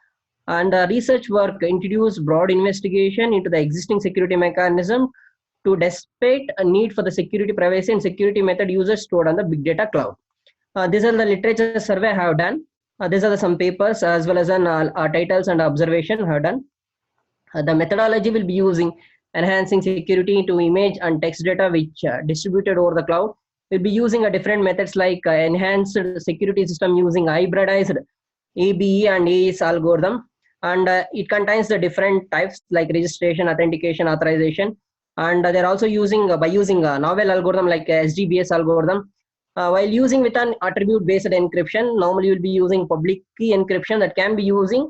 S13: And research work introduced broad investigation into the existing security mechanism to despite a need for the security, privacy, and security method users stored on the big data cloud. These are the literature survey I have done. These are some papers as well as titles and observation I have done. The methodology will be using enhancing security to image and text data which distributed over the cloud. We'll be using different methods like enhanced security system using hybridized ABE and AES algorithm, and it contains the different types like registration, authentication, authorization, and they're also using by using a novel algorithm like SDBS algorithm. While using with an attribute based encryption, normally you'll be using public key encryption that can be using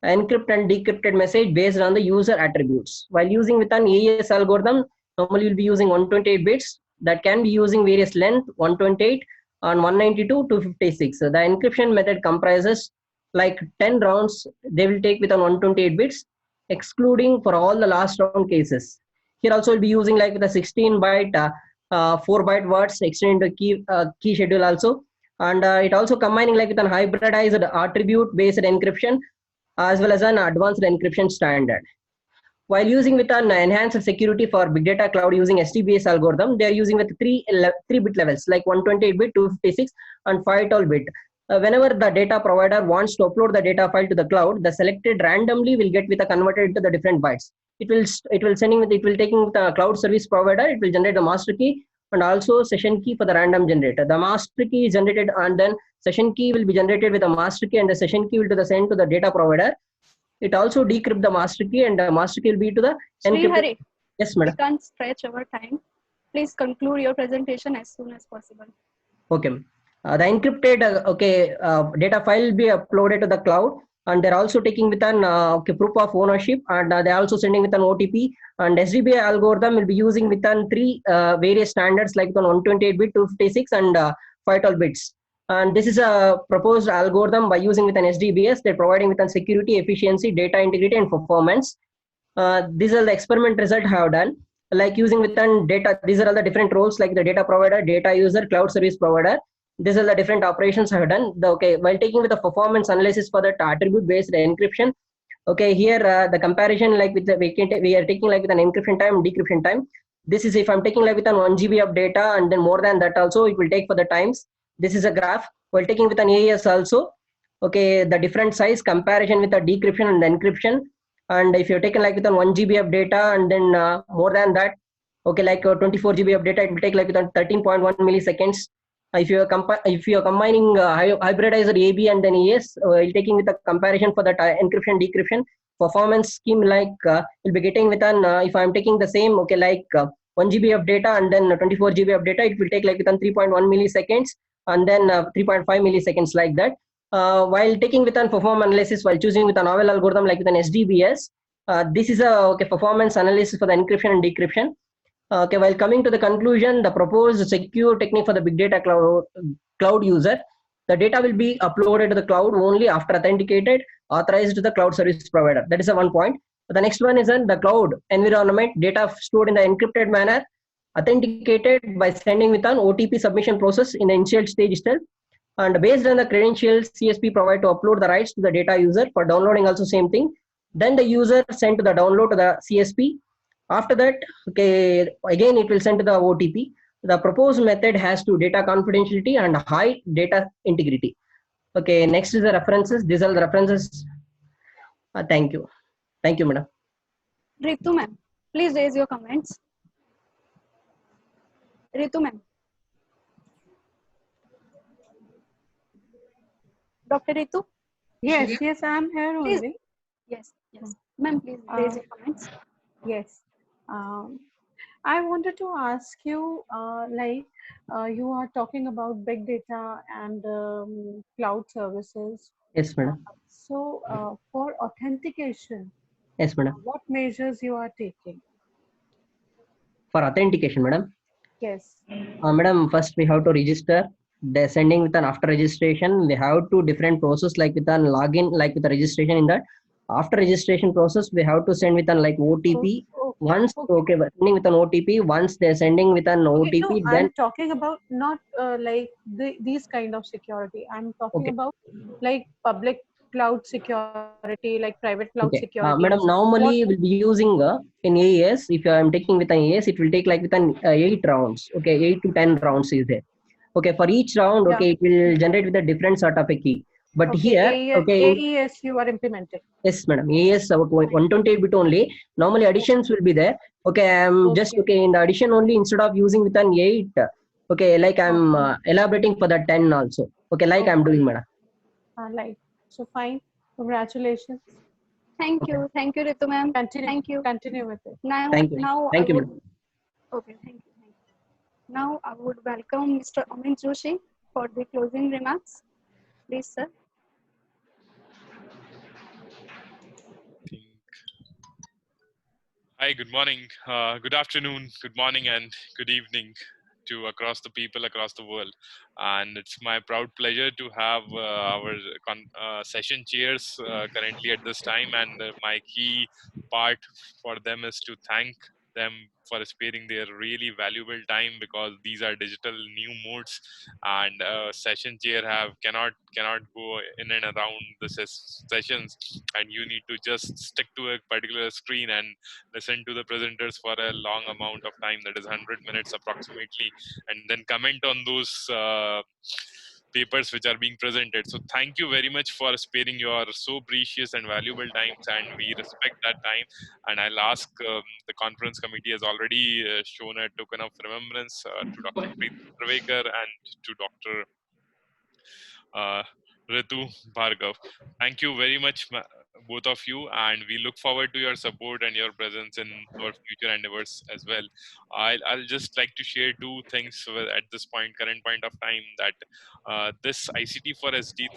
S13: encrypt and decrypted message based on the user attributes. While using with an AES algorithm, normally you'll be using 128 bits that can be using various length 128 and 192 to 56. So the encryption method comprises like 10 rounds they will take with an 128 bits, excluding for all the last round cases. Here also we'll be using like with a 16 byte 4-byte words extended key schedule also, and it also combining like with an hybridized attribute based encryption as well as an advanced encryption standard. While using with an enhanced security for big data cloud using SDBS algorithm, they are using with 3-bit levels like 128-bit, 256, and 512-bit. Whenever the data provider wants to upload the data file to the cloud, the selected randomly will get with a converted into the different bytes. It will taking with the cloud service provider. It will generate the master key and also session key for the random generator. The master key is generated and then session key will be generated with a master key, and the session key will send to the data provider. It also decrypt the master key, and the master key will be to the
S1: Srihari,
S13: yes, madam.
S1: We can't stretch our time. Please conclude your presentation as soon as possible.
S13: Okay. The encrypted data file will be uploaded to the cloud, and they're also taking with an proof of ownership, and they're also sending with an OTP. And SDBA algorithm will be using with an 3 various standards like 128-bit, 256, and 512 bits. And this is a proposed algorithm by using with an SDBS. They're providing with an security, efficiency, data integrity, and performance. These are the experiment result I have done. Like using with an data, these are all the different roles like the data provider, data user, cloud service provider. These are the different operations I have done. While taking with the performance analysis for the attribute based encryption. Okay, here the comparison like with the we are taking like with an encryption time, decryption time. This is if I'm taking like with an 1 GB of data, and then more than that also it will take for the times. This is a graph. While taking with an AES also, okay, the different size comparison with the decryption and the encryption. And if you're taking like with an 1 GB of data and then more than that, okay, like 24 GB of data, it will take like with 13.1 milliseconds. If you are combining hybridizer AB and then AES, you're taking with a comparison for that encryption decryption performance scheme like you'll be getting with an if I'm taking the same, okay, like 1 GB of data and then 24 GB of data, it will take like within 3.1 milliseconds and then 3.5 milliseconds like that. While taking with an performance analysis, while choosing with a novel algorithm like with an SDBS, this is a performance analysis for the encryption and decryption. While coming to the conclusion, the proposed secure technique for the big data cloud user, the data will be uploaded to the cloud only after authenticated, authorized to the cloud service provider. That is the one point. The next one is in the cloud environment, data stored in the encrypted manner, authenticated by sending with an OTP submission process in the initial stage itself, and based on the credentials CSP provide to upload the rights to the data user. For downloading also same thing. Then the user sent to the download to the CSP. After that, okay, again it will send to the OTP. The proposed method has to data confidentiality and high data integrity. Okay, next is the references. These are the references. Thank you. Thank you, madam.
S1: Ritu ma'am, please raise your comments. Ritu ma'am. Dr. Ritu?
S5: Yes, yes, I am here
S1: Please.
S5: only.
S1: Yes, yes. Ma'am, please raise your comments.
S5: Yes. I wanted to ask you, you are talking about big data and cloud services.
S13: Yes, madam.
S5: So, for authentication,
S13: Yes, madam.
S5: what measures you are taking?
S13: For authentication, madam.
S5: Yes.
S13: Madam, first we have to register. They're sending with an after registration. We have two different process like with an login, like with the registration in that. After registration process, we have to send with an like OTP. Once sending with an OTP. Once they're sending with an OTP,
S5: No,
S13: then
S5: I'm talking about not these kind of security. I'm talking about like public cloud security, like private cloud security.
S13: madam, normally we'll be using in AES. If I'm taking with an AES, it will take like with an 8 rounds. Okay, 8 to 10 rounds is there. Okay, for each round, okay, it will generate with a different sort of a key. But here,
S5: AES you are implementing.
S13: Yes, madam. AES 128 bit only. Normally additions will be there. Okay, I'm just in the addition only instead of using with an 8. Okay, like I'm elaborating for the 10 also. Okay, like I'm doing, madam.
S5: Like So fine. Congratulations.
S1: Thank you, Ritu ma'am.
S5: Continue.
S1: Thank you.
S5: Continue with it.
S1: Now,
S13: Thank you.
S1: now
S13: Thank
S1: I
S13: you,
S1: would.
S13: madam.
S1: Okay, thank you. Now I would welcome Mr. Amit Joshi for the closing remarks. Please, sir.
S14: Hi, good morning, good afternoon, good morning, and good evening to across the people across the world. And it's my proud pleasure to have our session chairs currently at this time. And my key part for them is to thank them for sparing their really valuable time, because these are digital new modes, and session chair cannot go in and around the sessions, and you need to just stick to a particular screen and listen to the presenters for a long amount of time, that is 100 minutes approximately, and then comment on those papers which are being presented. So thank you very much for sparing your so precious and valuable times, and we respect that time. And I'll ask, the conference committee has already shown a token of remembrance to Dr. Preet Pravekar and to Dr. Ritu Bhargav. Thank you very much, both of you, and we look forward to your support and your presence in our future endeavors as well. I'll just like to share two things at this current point of time, that this ICT for SD,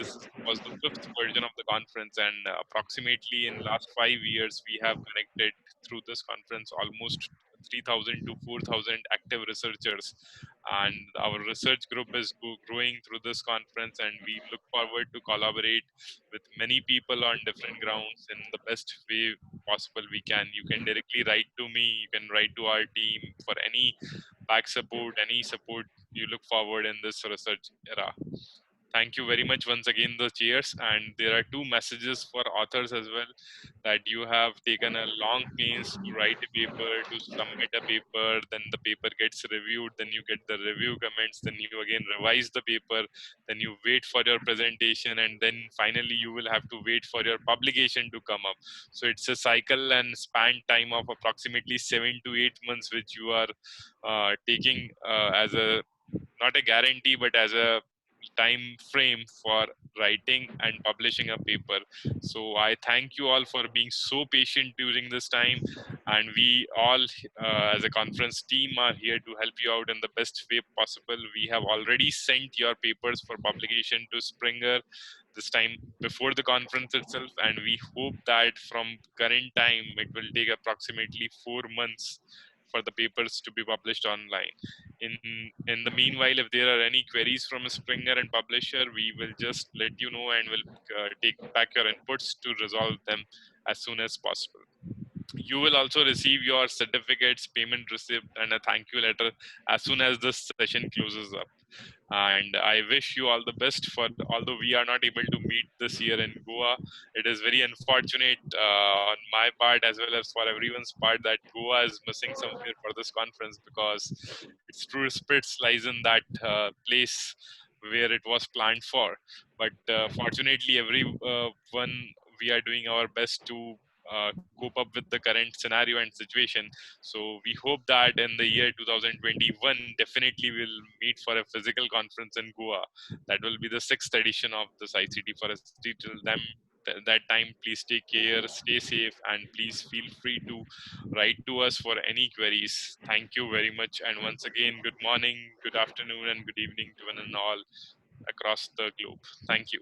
S14: was the 5th version of the conference, and approximately in last 5 years, we have connected through this conference almost 3,000 to 4,000 active researchers, and our research group is growing through this conference, and we look forward to collaborate with many people on different grounds in the best way possible we can. You can directly write to me, you can write to our team for any back support, any support you look forward in this research era. Thank you very much once again, the chairs. And there are two messages for authors as well, that you have taken a long pains to write a paper, to submit a paper, then the paper gets reviewed, then you get the review comments, then you again revise the paper, then you wait for your presentation, and then finally you will have to wait for your publication to come up. So it's a cycle and span time of approximately 7 to 8 months, which you are taking as a, not a guarantee, but as a time frame for writing and publishing a paper. So I thank you all for being so patient during this time, and we all as a conference team are here to help you out in the best way possible. We have already sent your papers for publication to Springer this time before the conference itself, and we hope that from current time it will take approximately 4 months for the papers to be published online. In the meanwhile, if there are any queries from Springer and publisher, we will just let you know, and will take back your inputs to resolve them as soon as possible. You will also receive your certificates, payment receipt, and a thank you letter as soon as this session closes up. And I wish you all the best, for although we are not able to meet this year in Goa, it is very unfortunate on my part as well as for everyone's part that Goa is missing somewhere for this conference, because its true spirit lies in that place where it was planned for. But fortunately, everyone, we are doing our best to cope up with the current scenario and situation. So we hope that in the year 2021, definitely we'll meet for a physical conference in Goa. That will be the 6th edition of this ICT for SD. Till that time, please take care, stay safe, and please feel free to write to us for any queries. Thank you very much. And once again, good morning, good afternoon, and good evening to one and all across the globe. Thank you.